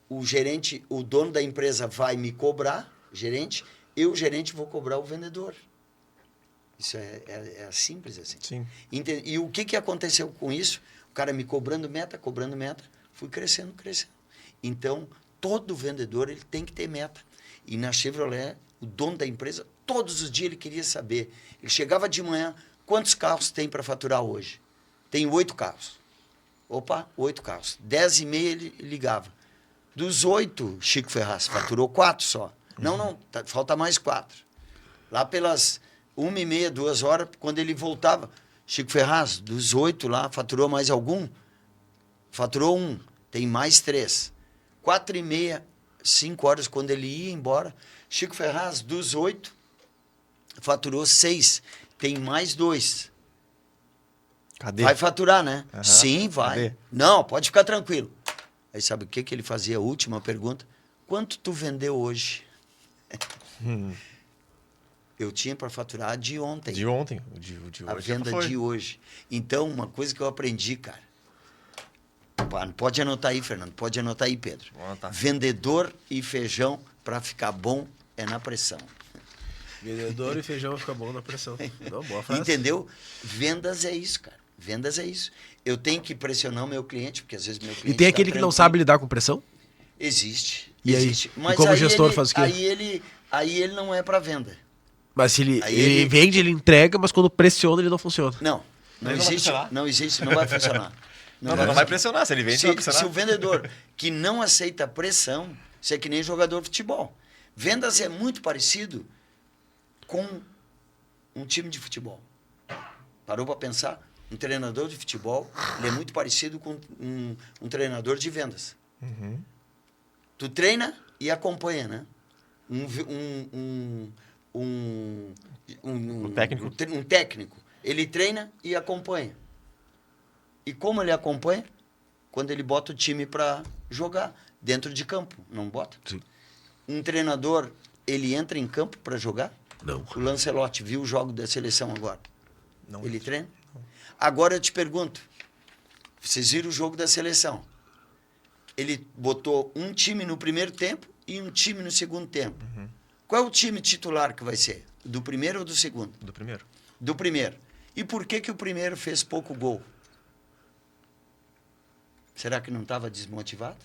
O gerente, o dono da empresa vai me cobrar, gerente, eu, gerente, vou cobrar o vendedor. Isso é simples assim. Sim. E o que aconteceu com isso? O cara me cobrando meta, fui crescendo. Então, todo vendedor ele tem que ter meta. E na Chevrolet, o dono da empresa, todos os dias ele queria saber. Ele chegava de manhã, quantos carros tem para faturar hoje? Tem 8 carros. Opa, 8 carros. 10h30 ele ligava. Dos 8, Chico Ferraz faturou 4 só. Não, falta mais 4. Lá pelas 1h30, 2 horas, quando ele voltava, Chico Ferraz, dos 8 lá, faturou mais algum? Faturou 1, tem mais 3. 4h30, 5 horas, quando ele ia embora, Chico Ferraz, dos 8, faturou 6, tem mais 2. Cadê? Vai faturar, né? Aham. Sim, vai. Cadê? Não, pode ficar tranquilo. Aí sabe o que ele fazia? A última pergunta. Quanto tu vendeu hoje? Eu tinha para faturar de ontem. De ontem. O de A hoje já venda foi. de hoje. Então, uma coisa que eu aprendi, cara. Pode anotar aí, Fernando. Pode anotar aí, Pedro. Vou anotar. Vendedor e feijão, para ficar bom, é na pressão. Vendedor e feijão fica bom na pressão. Não, boa frase. Entendeu? Vendas é isso, cara. Vendas é isso. Eu tenho que pressionar o meu cliente, porque às vezes meu cliente E tem tá aquele que não tranquilo. sabe lidar com pressão? Existe. E aí? Existe. E Mas como aí gestor ele, faz o quê? Aí ele não é para venda. Mas se ele, Aí ele ele- vende, ele entrega, mas quando pressiona, ele não funciona. Não. Não Ele não vai existe. funcionar? Não existe, não vai funcionar. Não vai pressionar. Se ele vende, vai Se pressionar. o vendedor que não aceita pressão, isso é que nem jogador de futebol. Vendas é muito parecido com um time de futebol. Parou para pensar? Um treinador de futebol, ele é muito parecido com um treinador de vendas. Uhum. Tu treina e acompanha, né? O técnico. Um técnico. Ele treina e acompanha. E como ele acompanha? Quando ele bota o time para jogar dentro de campo, não bota? Sim. Um treinador, ele entra em campo para jogar? Não. O Lancelotti viu o jogo da seleção agora. Não. Ele treina? Agora eu te pergunto, vocês viram o jogo da seleção? Ele botou um time no primeiro tempo e um time no segundo tempo. Uhum. Qual é o time titular que vai ser? Do primeiro ou do segundo? Do primeiro. Do primeiro. E por que o primeiro fez pouco gol? Será que não estava desmotivado?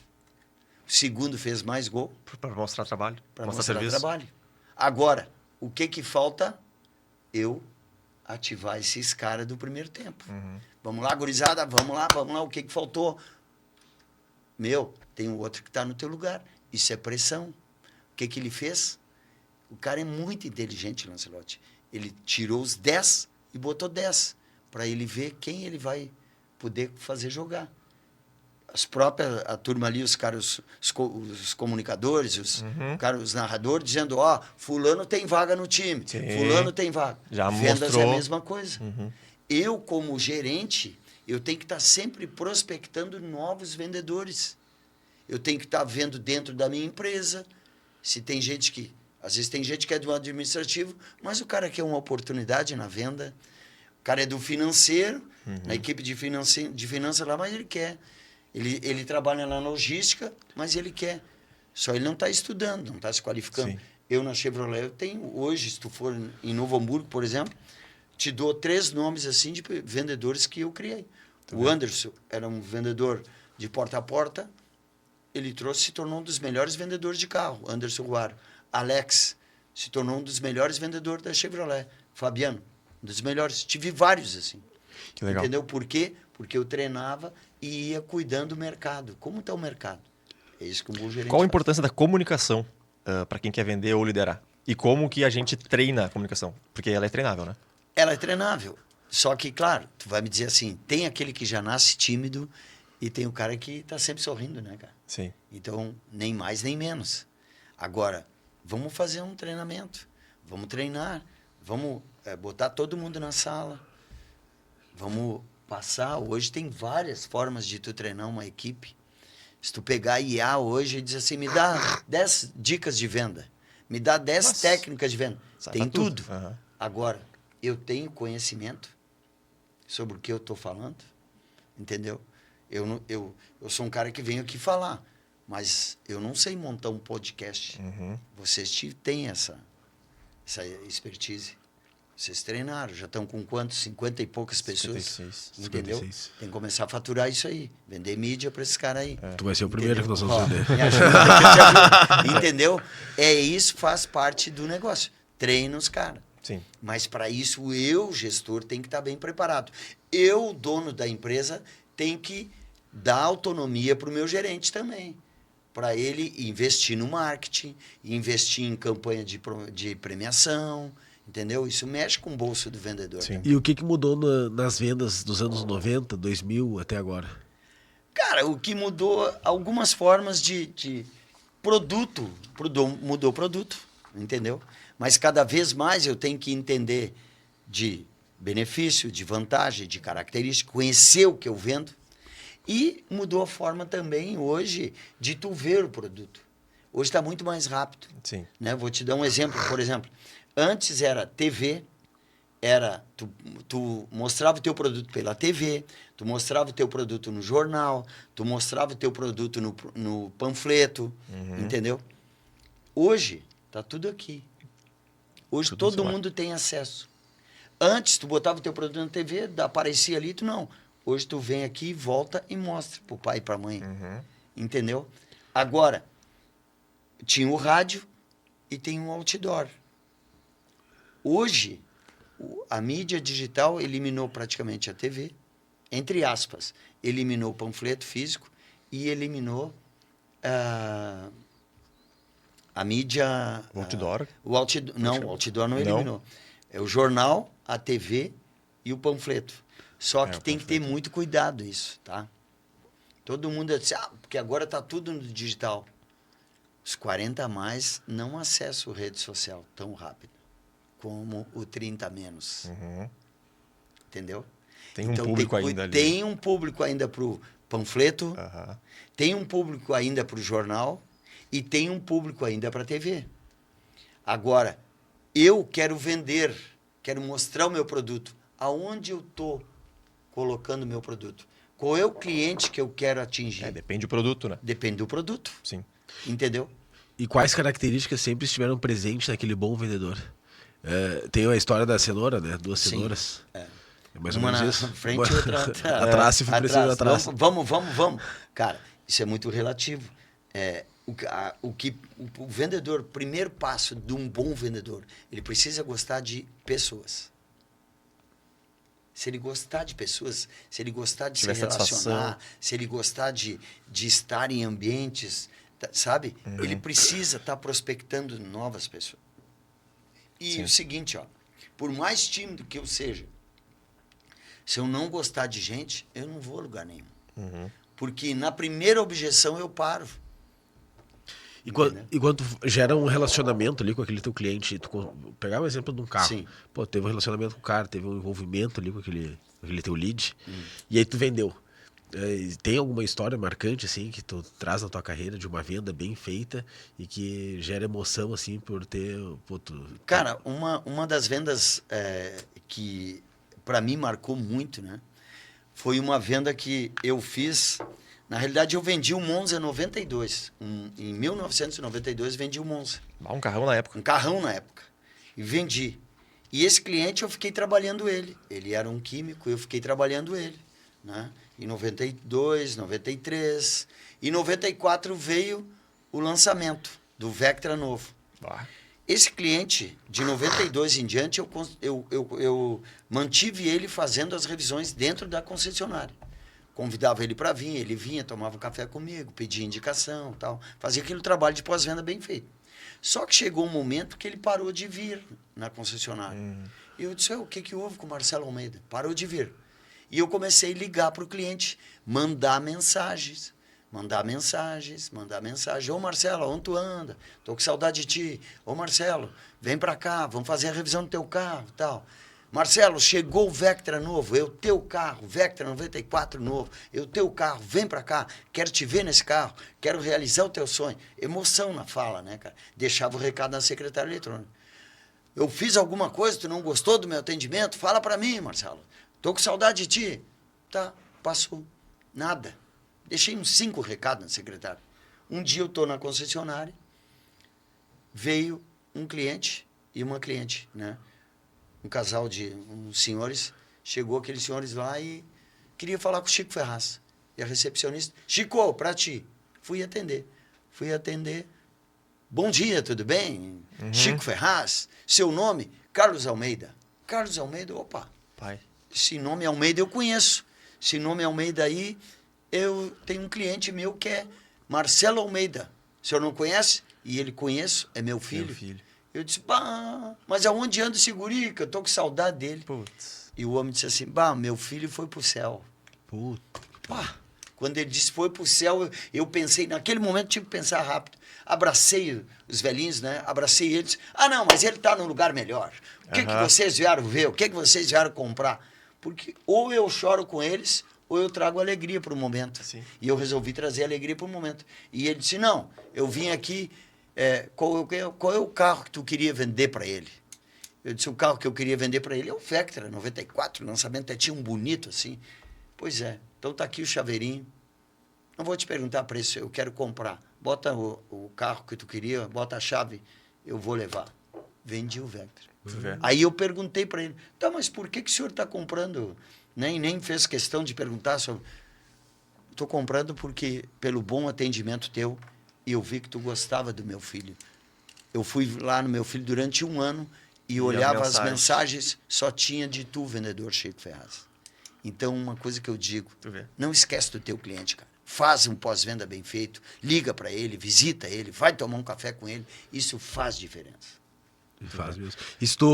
O segundo fez mais gol Para mostrar trabalho. para mostrar mostrar serviço. trabalho. Agora, o que falta? Eu ativar esses caras do primeiro tempo. Uhum. Vamos lá, gurizada, vamos lá. O que faltou? Meu, tem um outro que está no teu lugar. Isso é pressão. O que ele fez? O cara é muito inteligente, Lancelotti. Ele tirou os 10 e botou 10 para ele ver quem ele vai poder fazer jogar. A turma ali, os caras, os comunicadores, os narradores, dizendo, fulano tem vaga no time, Sim. fulano tem vaga. Já Vendas mostrou. é a mesma coisa. Uhum. Eu, como gerente, eu tenho que estar sempre prospectando novos vendedores. Eu tenho que estar vendo dentro da minha empresa, se tem gente que... Às vezes tem gente que é do administrativo, mas o cara quer uma oportunidade na venda. O cara é do financeiro, na equipe de finanças lá, mas ele quer. Ele trabalha na logística, mas ele quer. Só ele não está estudando, não está se qualificando. Sim. Eu, na Chevrolet, eu tenho hoje, se tu for em Novo Hamburgo, por exemplo, te dou 3 nomes assim de vendedores que eu criei. O Anderson era um vendedor de porta a porta, ele se tornou um dos melhores vendedores de carro, Anderson Guaro. Alex se tornou um dos melhores vendedores da Chevrolet. Fabiano, um dos melhores. Tive vários assim. Que legal. Entendeu por quê? Porque eu treinava e ia cuidando do mercado. Como está o mercado? É isso que um bom gerente Qual a faz. importância da comunicação para quem quer vender ou liderar? E como que a gente treina a comunicação? Porque ela é treinável, né? Ela é treinável. Só que, claro, tu vai me dizer assim, tem aquele que já nasce tímido e tem o cara que está sempre sorrindo, né, cara? Sim. Então, nem mais nem menos. Agora, vamos fazer um treinamento. Vamos treinar. Vamos botar todo mundo na sala. Vamos passar. Hoje tem várias formas de tu treinar uma equipe. Se tu pegar IA hoje e dizer assim, me dá 10 dicas de venda. Me dá 10 Nossa. técnicas de venda. Sabe Tem tudo. Aham. Agora, eu tenho conhecimento sobre o que eu estou falando, entendeu? Eu sou um cara que venho aqui falar, mas eu não sei montar um podcast. Uhum. Vocês têm essa expertise. Vocês treinaram, já estão com quantos? 50 e poucas pessoas. 56. Entendeu? 56. Tem que começar a faturar isso aí. Vender mídia para esses caras aí. Tu vai ser o primeiro que nós vamos Ó, vender. me ajuda, eu te ajudo. Entendeu? Isso faz parte do negócio. Treina os caras. Sim. Mas para isso eu, gestor, tenho que estar bem preparado. Eu, dono da empresa, tenho que dar autonomia para o meu gerente também. Para ele investir no marketing, investir em campanha de premiação, entendeu? Isso mexe com o bolso do vendedor. Sim. E o que mudou nas vendas dos anos 90, 2000 até agora? Cara, o que mudou, algumas formas de produto, mudou o produto, entendeu? Mas cada vez mais eu tenho que entender de benefício, de vantagem, de característica, conhecer o que eu vendo. E mudou a forma também hoje de tu ver o produto. Hoje está muito mais rápido. Sim. Né? Vou te dar um exemplo. Por exemplo, antes era TV, tu mostrava o teu produto pela TV, tu mostrava o teu produto no jornal, tu mostrava o teu produto no panfleto, entendeu? Hoje está tudo aqui. Hoje Tudo no todo celular. mundo tem acesso. Antes tu botava o teu produto na TV, aparecia ali, tu não. Hoje tu vem aqui, volta e mostra pro pai e pra mãe. Uhum. Entendeu? Agora, tinha o rádio e tem o outdoor. Hoje, a mídia digital eliminou praticamente a TV, entre aspas, eliminou o panfleto físico e eliminou a mídia... O outdoor? o outdoor não Não? eliminou. É o jornal, a TV e o panfleto. Só que o tem que ter panfleto. muito cuidado isso, tá? Todo mundo diz, porque agora está tudo no digital. Os 40 a mais não acessam rede social tão rápido como o 30 a menos. Uhum. Entendeu? Tem um público ainda ali. Tem um público ainda para o panfleto, Aham. tem um público ainda para o jornal e tem um público ainda para a TV. Agora, eu quero vender, quero mostrar o meu produto. Aonde eu estou colocando o meu produto? Qual é o cliente que eu quero atingir? Depende do produto, né? Depende do produto, Sim. entendeu? E quais características sempre estiveram presentes naquele bom vendedor? Tem a história da cenoura, né? 2 Sim. cenouras. É. É mais ou Uma menos na isso. frente e outra atrás. Atrás, se for preciso, atrás. Vamos. Cara, isso é muito relativo. O vendedor, primeiro passo de um bom vendedor, ele precisa gostar de pessoas. Se ele gostar de pessoas, se ele gostar de se Tiver relacionar, satisfação. se ele gostar de estar em ambientes, sabe? Ele precisa estar prospectando novas pessoas. E Sim. o seguinte, ó, por mais tímido que eu seja, se eu não gostar de gente, eu não vou a lugar nenhum. Uhum. Porque na primeira objeção eu paro. E quando tu gera um relacionamento ali com aquele teu cliente, pegar o exemplo de um carro. Sim. Pô, teve um relacionamento com o cara, teve um envolvimento ali com aquele teu lead, e aí tu vendeu. Tem alguma história marcante, assim, que tu traz na tua carreira de uma venda bem feita e que gera emoção, assim, por ter... Pô, Cara, uma das vendas que para mim marcou muito, né? Foi uma venda que eu fiz... Na realidade, eu vendi o Monza 92. Em 1992, vendi o Monza. Um carrão na época. Um carrão na época. E vendi. E esse cliente, eu fiquei trabalhando ele. Ele era um químico, eu fiquei trabalhando ele. Né? Em 92, 93. Em 94 veio o lançamento do Vectra novo. Ah. Esse cliente, de 92 em diante, eu mantive ele fazendo as revisões dentro da concessionária. Convidava ele para vir, ele vinha, tomava um café comigo, pedia indicação, tal, fazia aquele trabalho de pós-venda bem feito. Só que chegou um momento que ele parou de vir na concessionária. E eu disse, o que houve com o Marcelo Almeida? Parou de vir. E eu comecei a ligar para o cliente, mandar mensagens. Ô, Marcelo, onde tu anda? Tô com saudade de ti. Ô, Marcelo, vem para cá, vamos fazer a revisão do teu carro e tal. Marcelo, chegou o Vectra novo, é o teu carro, Vectra 94 novo, é o teu carro, vem para cá, quero te ver nesse carro, quero realizar o teu sonho. Emoção na fala, né, cara? Deixava o recado na secretária eletrônica. Eu fiz alguma coisa, tu não gostou do meu atendimento? Fala para mim, Marcelo. Tô com saudade de ti. Tá, passou. Nada. Deixei uns 5 recados na secretária. Um dia eu tô na concessionária, veio um cliente e uma cliente, né? Um casal de uns senhores, chegou aqueles senhores lá e queria falar com o Chico Ferraz. E a recepcionista, Chico, para ti. Fui atender. Bom dia, tudo bem? Chico Ferraz, seu nome? Carlos Almeida. Carlos Almeida, opa. Pai. Esse nome Almeida eu conheço. Esse nome Almeida aí, eu tenho um cliente meu que é Marcelo Almeida. O senhor não conhece? E ele conheço, é meu filho. Meu filho. Eu disse, mas aonde anda esse guri? Que eu tô com saudade dele. Putz. E o homem disse assim, meu filho foi pro céu. Puta. Quando ele disse foi pro céu, eu pensei, naquele momento tive que pensar rápido. Abracei os velhinhos, né? Abracei eles. Não, mas ele tá num lugar melhor. O que vocês vieram ver? O que vocês vieram comprar? Porque ou eu choro com eles, ou eu trago alegria para o momento. Sim. E eu resolvi trazer alegria para o momento. E ele disse, não, eu vim aqui, qual é o carro que tu queria vender para ele? Eu disse, o carro que eu queria vender para ele é o Vectra 94, lançamento tinha um bonito assim. Pois é, então tá aqui o chaveirinho. Não vou te perguntar preço, eu quero comprar. Bota o carro que tu queria, bota a chave, eu vou levar. Vendi o Vectra. Aí eu perguntei para ele, tá, mas por que o senhor está comprando? Nem fez questão de perguntar sobre... Estou comprando porque, pelo bom atendimento teu, eu vi que tu gostava do meu filho. Eu fui lá no meu filho durante 1 ano e olhava as mensagens, só tinha de tu, vendedor Chico Ferraz. Então, uma coisa que eu digo, não esquece do teu cliente, cara. Faz um pós-venda bem feito, liga para ele, visita ele, vai tomar um café com ele. Isso faz diferença. Faz mesmo. E se tu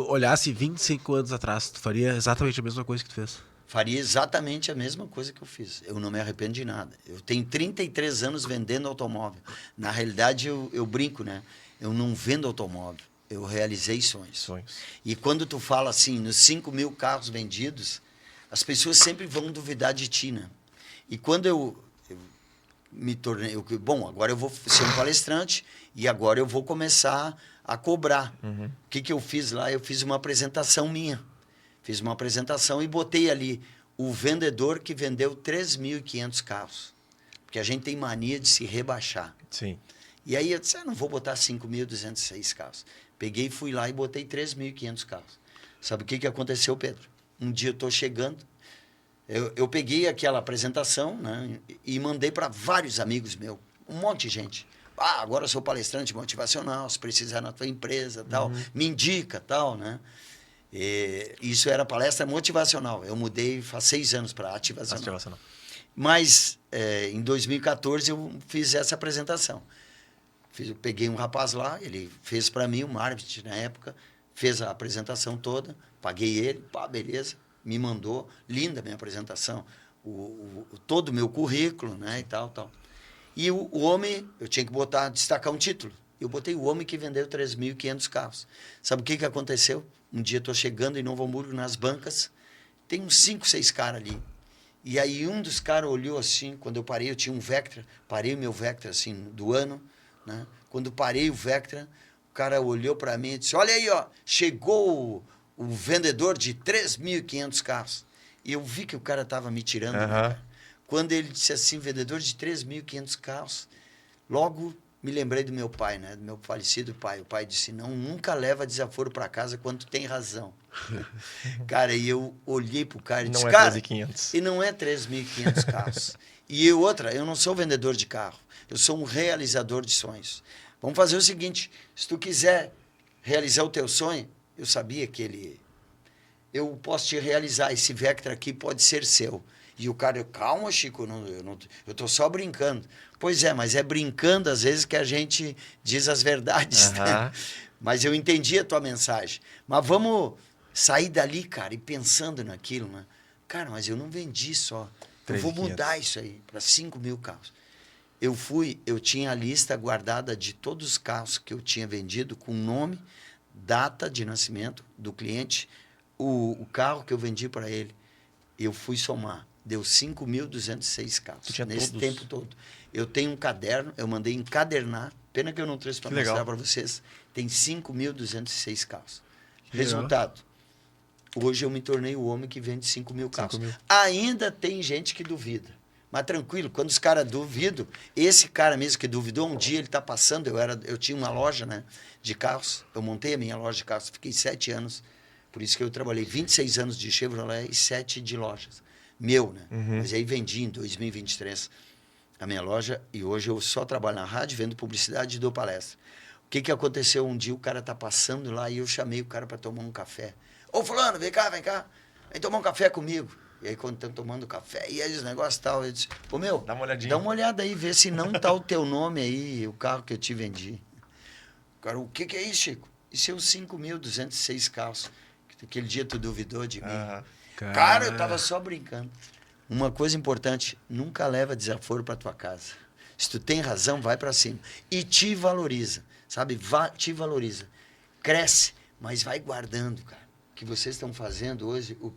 olhasse 25 anos atrás, tu faria exatamente a mesma coisa que tu fez? Faria exatamente a mesma coisa que eu fiz. Eu não me arrependo de nada. Eu tenho 33 anos vendendo automóvel. Na realidade, eu brinco, né? Eu não vendo automóvel. Eu realizei sonhos. E quando tu fala assim, nos 5.000 carros vendidos, as pessoas sempre vão duvidar de ti, né? E quando eu me tornei... agora eu vou ser um palestrante e agora eu vou começar a cobrar. O que eu fiz lá? Eu fiz uma apresentação minha. Fiz uma apresentação e botei ali o vendedor que vendeu 3.500 carros. Porque a gente tem mania de se rebaixar. Sim. E aí eu disse, não vou botar 5.206 carros. Peguei e fui lá e botei 3.500 carros. Sabe o que aconteceu, Pedro? Um dia eu estou chegando, eu peguei aquela apresentação, né, e mandei para vários amigos meus, um monte de gente. Agora eu sou palestrante motivacional, se precisar na tua empresa, tal, me indica, tal, né? E isso era palestra motivacional. Eu mudei faz 6 anos para ativacional. Mas em 2014 eu fiz essa apresentação. Eu peguei um rapaz lá, ele fez para mim, o marketing na época, fez a apresentação toda, paguei ele, beleza, me mandou, linda a minha apresentação, todo o meu currículo, né, e tal. E o homem, eu tinha que destacar um título. Eu botei o homem que vendeu 3.500 carros. Sabe o que aconteceu? Um dia eu estou chegando em Novo Hamburgo, nas bancas, tem uns 5, 6 caras ali. E aí um dos caras olhou assim, quando eu parei, eu tinha um Vectra, parei o meu Vectra assim, do ano, né? Quando parei o Vectra, o cara olhou para mim e disse, olha aí, ó, chegou o vendedor de 3.500 carros. E eu vi que o cara estava me tirando. Né, cara? Quando ele disse assim, vendedor de 3.500 carros, logo me lembrei do meu pai, né? Do meu falecido pai. O pai disse, nunca leva desaforo para casa quando tem razão. Cara, e eu olhei pro cara e disse, cara, e não é 3.500 carros. E eu não sou vendedor de carro, eu sou um realizador de sonhos. Vamos fazer o seguinte, se tu quiser realizar o teu sonho, eu sabia que eu posso te realizar, esse Vectra aqui pode ser seu. E o cara, calma, Chico, eu tô só brincando. Pois é, mas é brincando às vezes que a gente diz as verdades, né? Mas eu entendi a tua mensagem. Mas vamos sair dali, cara, e pensando naquilo, né? Cara, mas eu não vendi só. Eu vou mudar isso aí para 5 mil carros. Eu tinha a lista guardada de todos os carros que eu tinha vendido, com nome, data de nascimento do cliente, o carro que eu vendi para ele. Eu fui somar. Deu 5.206 carros nesse tempo todo. Eu tenho um caderno, eu mandei encadernar. Pena que eu não trouxe para mostrar para vocês. Tem 5.206 carros. Resultado. Hoje eu me tornei o homem que vende 5 mil carros. Ainda tem gente que duvida. Mas tranquilo, quando os caras duvidam, esse cara mesmo que duvidou, um dia ele está passando, eu tinha uma loja, né, de carros, eu montei a minha loja de carros, fiquei 7 anos, por isso que eu trabalhei 26 anos de Chevrolet e 7 de lojas. Meu, né? Mas aí vendi em 2023 a minha loja e hoje eu só trabalho na rádio, vendo publicidade e dou palestra. O que aconteceu? Um dia o cara tá passando lá e eu chamei o cara para tomar um café. Ô, fulano, vem cá, vem tomar um café comigo. E aí, quando estão tomando café, e aí os negócios e tal, eu disse, ô, meu, dá uma olhada aí, vê se não tá o teu nome aí, o carro que eu te vendi. Cara, o que é isso, Chico? Isso é os 5.206 carros. Aquele dia tu duvidou de mim. Cara, eu tava só brincando. Uma coisa importante, nunca leva desaforo para tua casa. Se tu tem razão, vai para cima. E te valoriza, sabe? Te valoriza. Cresce, mas vai guardando, cara. O que vocês estão fazendo hoje, o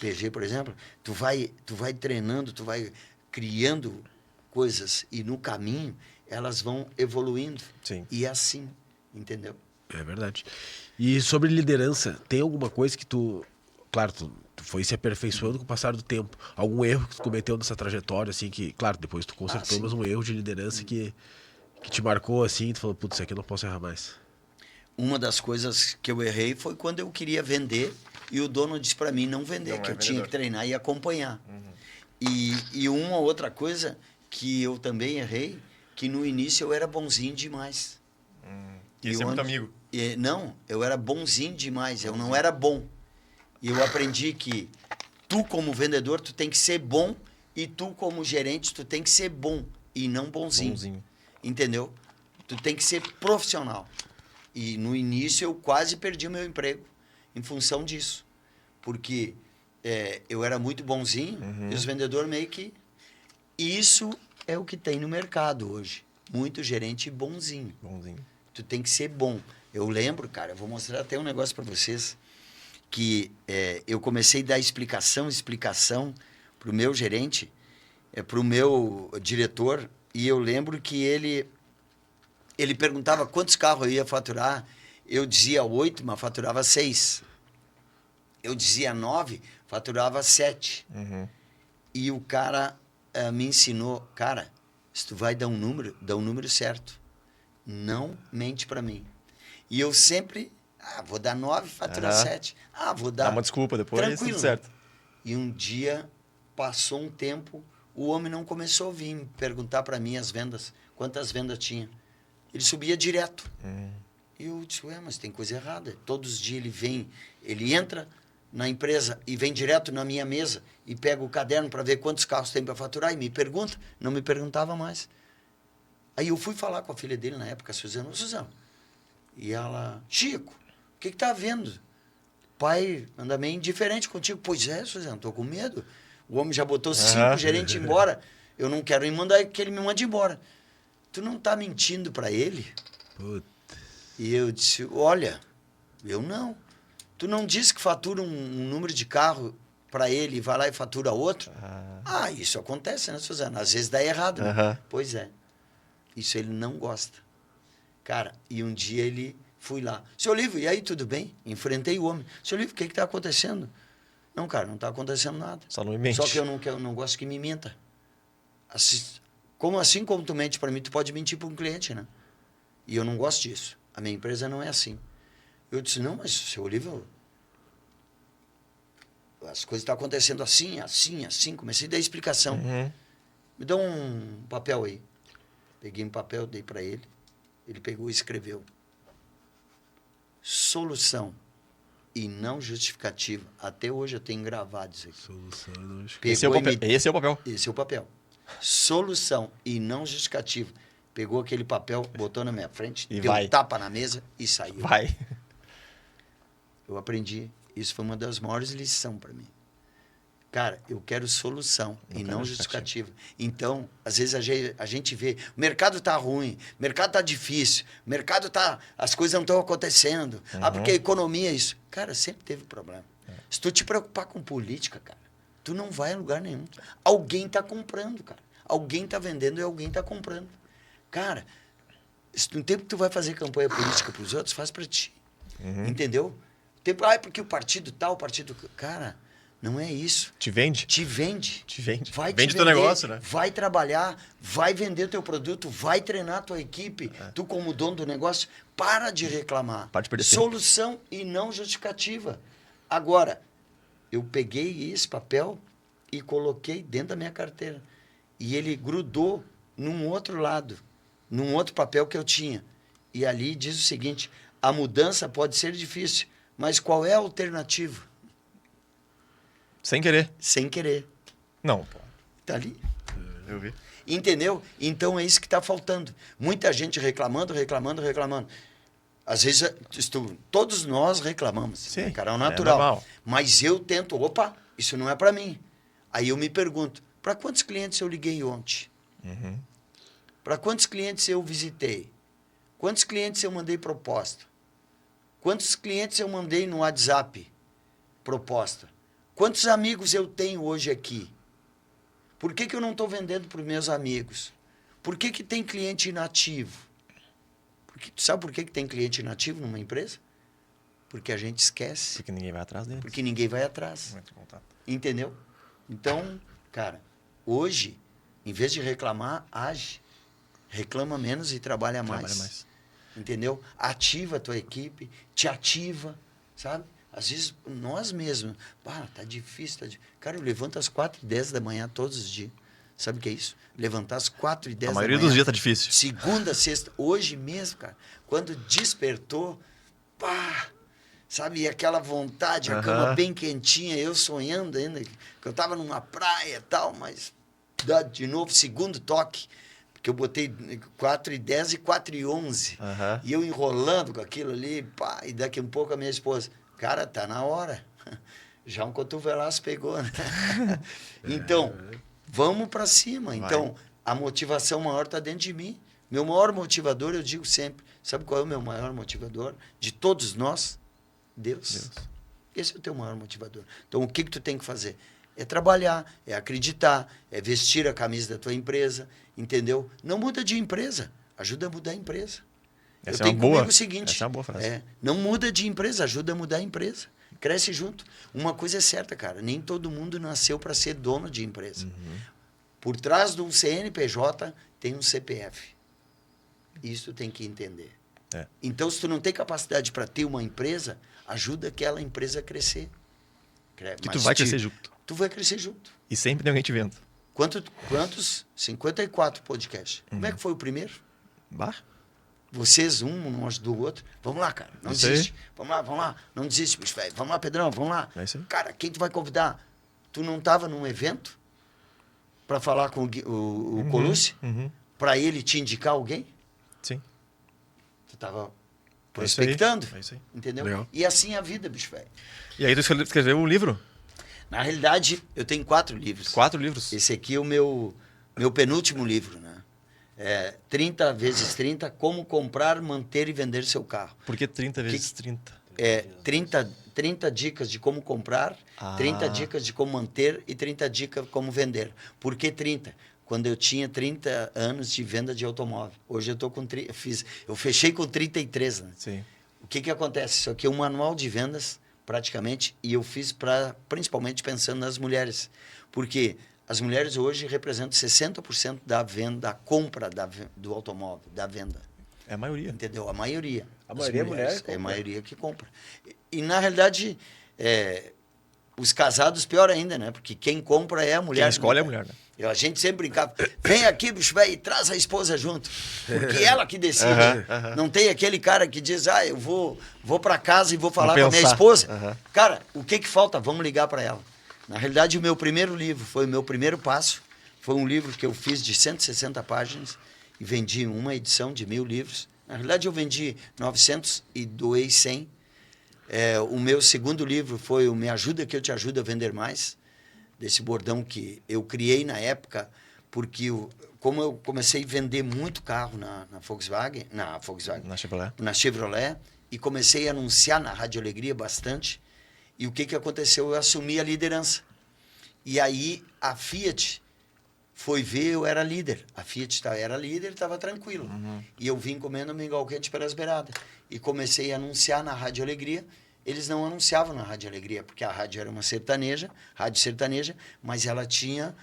PG, por exemplo, tu vai treinando, tu vai criando coisas e no caminho elas vão evoluindo. Sim. E é assim, entendeu? É verdade. E sobre liderança, tem alguma coisa que tu... Claro, tu foi se aperfeiçoando com o passar do tempo. Algum erro que tu cometeu nessa trajetória, assim, que... Claro, depois tu consertou, mas um erro de liderança que te marcou, assim, e tu falou, putz, isso aqui eu não posso errar mais. Uma das coisas que eu errei foi quando eu queria vender e o dono disse para mim não vender, que eu tinha que treinar e acompanhar. E uma outra coisa que eu também errei, que no início eu era bonzinho demais. Queria ser muito amigo. Não, eu era bonzinho demais, eu não era bom. E eu aprendi que tu como vendedor, tu tem que ser bom e tu como gerente, tu tem que ser bom e não bonzinho. Entendeu? Tu tem que ser profissional. E no início eu quase perdi o meu emprego em função disso. Porque eu era muito bonzinho e os vendedores meio que... Isso é o que tem no mercado hoje. Muito gerente bonzinho. Tu tem que ser bom. Eu lembro, cara, eu vou mostrar até um negócio para vocês, que eu comecei a dar explicação para o meu gerente, para o meu diretor, e eu lembro que ele perguntava quantos carros eu ia faturar. Eu dizia 8, mas faturava 6. Eu dizia 9, faturava 7. E o cara me ensinou, cara, se tu vai dar um número, dá um número certo. Não mente para mim. E eu sempre, vou dar 9, faturar 7. Vou dar... Dá uma desculpa depois, tranquilo. Tudo certo. E um dia, passou um tempo, o homem não começou a vir perguntar para mim as vendas, quantas vendas tinha. Ele subia direto. E eu disse, mas tem coisa errada. Todos os dias ele entra na empresa e vem direto na minha mesa e pega o caderno para ver quantos carros tem para faturar e me pergunta. Não me perguntava mais. Aí eu fui falar com a filha dele na época, a Suzana. E ela, Chico, o que tá vendo? Pai anda meio indiferente contigo. Pois é, Suzana, tô com medo. O homem já botou 5 gerentes embora. Eu não quero ir mandar que ele me mande embora. Tu não tá mentindo para ele? Puta. E eu disse, olha, eu não. Tu não disse que fatura um número de carro para ele e vai lá e fatura outro? Isso acontece, né, Suzana? Às vezes dá errado, né? Pois é. Isso ele não gosta. Cara, e um dia ele... Fui lá. Seu Olívio, e aí, tudo bem? Enfrentei o homem. Seu Olívio, o que está acontecendo? Não, cara, não está acontecendo nada. Só não me mente. Só que eu não gosto que me minta. Assim como tu mente para mim, tu pode mentir para um cliente, né? E eu não gosto disso. A minha empresa não é assim. Eu disse, não, mas, seu Olívio, as coisas estão acontecendo assim, assim, assim. Comecei a dar explicação. Me dá um papel aí. Peguei um papel, dei para ele. Ele pegou e escreveu. solução e não justificativa. Até hoje eu tenho gravado isso aqui. Solução e não Esse é o papel. Esse é o papel. Esse é o papel. Solução e não justificativa. Pegou aquele papel, botou na minha frente, E deu vai. um tapa na mesa e saiu. Vai. Eu aprendi. Isso foi uma das maiores lições para mim. Cara, eu quero solução e não justificativa. Então, às vezes a gente vê, o mercado está ruim, o mercado está difícil, o mercado está, as coisas não estão acontecendo. Porque a economia é isso. Cara, sempre teve problema. Se tu te preocupar com política, cara, tu não vai a lugar nenhum. Alguém está comprando, cara. Alguém está vendendo e alguém está comprando. Cara, se no tempo que tu vai fazer campanha política para os outros, faz para ti. Entendeu? Tempo, porque o partido tal, o partido... Cara, não é isso. Te vende? Te vende. Te vende. Vai Vende te teu vender, negócio, né? vai trabalhar, vai vender teu produto, vai treinar tua equipe. Tu como dono do negócio, para de reclamar. Para de perder tempo. Solução e não justificativa. Agora, eu peguei esse papel e coloquei dentro da minha carteira. E ele grudou num outro lado, num outro papel que eu tinha. E ali diz o seguinte, a mudança pode ser difícil, mas qual é a alternativa? Sem querer. Sem querer. Não, pô. Tá ali. Eu vi. Entendeu? Então é isso que está faltando. Muita gente reclamando. Às vezes, todos nós reclamamos. Sim, Né, cara? É o é natural. normal. Mas eu tento, isso não é para mim. Aí eu me pergunto, para quantos clientes eu liguei ontem? Para quantos clientes eu visitei? Quantos clientes eu mandei proposta? Quantos clientes eu mandei no WhatsApp proposta? Quantos amigos eu tenho hoje aqui? Por que eu não estou vendendo para os meus amigos? Por que tem cliente inativo? Sabe por que tem cliente inativo numa empresa? Porque a gente esquece. Porque ninguém vai atrás dele. Porque ninguém vai atrás. Muito contato. Entendeu? Então, cara, hoje, em vez de reclamar, age. Reclama menos e trabalha mais. Trabalha mais. Entendeu? Ativa a tua equipe, te ativa, sabe? Às vezes, nós mesmos, tá difícil, Cara, eu levanto às 4h10 da manhã todos os dias. Sabe o que é isso? Levantar às 4h10 da manhã. A maioria dos dias tá difícil. Segunda, sexta, hoje mesmo, cara, quando despertou, sabe? E aquela vontade, a cama bem quentinha, eu sonhando ainda, que eu tava numa praia e tal, mas dá de novo, segundo toque. Porque eu botei 4h10 e 4h11. E eu enrolando com aquilo ali, e daqui a pouco a minha esposa, cara, tá na hora. Já um cotovelaço pegou, né? Então, vamos para cima. Então, a motivação maior está dentro de mim. Meu maior motivador, eu digo sempre, sabe qual é o meu maior motivador? De todos nós? Deus. Esse é o teu maior motivador. Então, o que tu tem que fazer? É trabalhar, é acreditar, é vestir a camisa da tua empresa, entendeu? Não muda de empresa, ajuda a mudar a empresa. Essa é uma boa. O seguinte, essa é uma boa frase. não muda de empresa, ajuda a mudar a empresa. Cresce junto. Uma coisa é certa, cara, nem todo mundo nasceu para ser dono de empresa. Por trás de um CNPJ tem um CPF. Isso tem que entender. Então, se tu não tem capacidade para ter uma empresa, ajuda aquela empresa a crescer. Que tu vai crescer junto. Tu vai crescer junto. E sempre tem alguém te vendo. Quantos? 54 podcasts. Como é que foi o primeiro? Bah. Vocês, um ajudou o outro. Vamos lá, cara. Não desiste. Vamos lá. Não desiste, bicho velho. Vamos lá, Pedrão, vamos lá. É isso aí. Cara, quem tu vai convidar? Tu não estava num evento para falar com o Colucci? Para ele te indicar alguém? Sim. Tu estava prospectando. É isso aí. Entendeu? Legal. E assim é a vida, bicho velho. E aí tu escreveu um livro? Na realidade, eu tenho 4 livros. 4 livros. Esse aqui é o meu penúltimo livro, né? 30 vezes 30, como comprar, manter e vender seu carro. Por que 30 vezes 30? 30 dicas de como comprar, 30 dicas de como manter e 30 dicas como vender. Por que 30? Quando eu tinha 30 anos de venda de automóvel. Hoje eu tô com eu fechei com 33, né? Sim. O que acontece? Isso aqui é um manual de vendas, praticamente, e eu fiz principalmente pensando nas mulheres. Porque as mulheres hoje representam 60% da venda, da compra do automóvel, da venda. É a maioria. Entendeu? A maioria. A maioria é mulher. É a maioria que compra. E na realidade, os casados, pior ainda, né? Porque quem compra é a mulher. Quem escolhe né? é a mulher, né? A gente sempre brincava, vem aqui, bicho velho, e traz a esposa junto. Porque ela que decide. Não tem aquele cara que diz, eu vou para casa e vou falar com a minha esposa. Cara, o que falta? Vamos ligar para ela. Na realidade, o meu primeiro livro foi o meu primeiro passo. Foi um livro que eu fiz de 160 páginas e vendi uma edição de 1000 livros. Na realidade, eu vendi 900 e doei 100. O meu segundo livro foi o Me Ajuda Que Eu Te Ajudo a Vender Mais, desse bordão que eu criei na época, porque como eu comecei a vender muito carro na Volkswagen, na Chevrolet, e comecei a anunciar na Rádio Alegria bastante, e o que aconteceu? Eu assumi a liderança. E aí a Fiat foi ver, eu era líder. A Fiat era líder, estava tranquilo. E eu vim comendo mingau quente pelas beiradas. E comecei a anunciar na Rádio Alegria. Eles não anunciavam na Rádio Alegria, porque a rádio era uma sertaneja, rádio sertaneja, mas ela tinha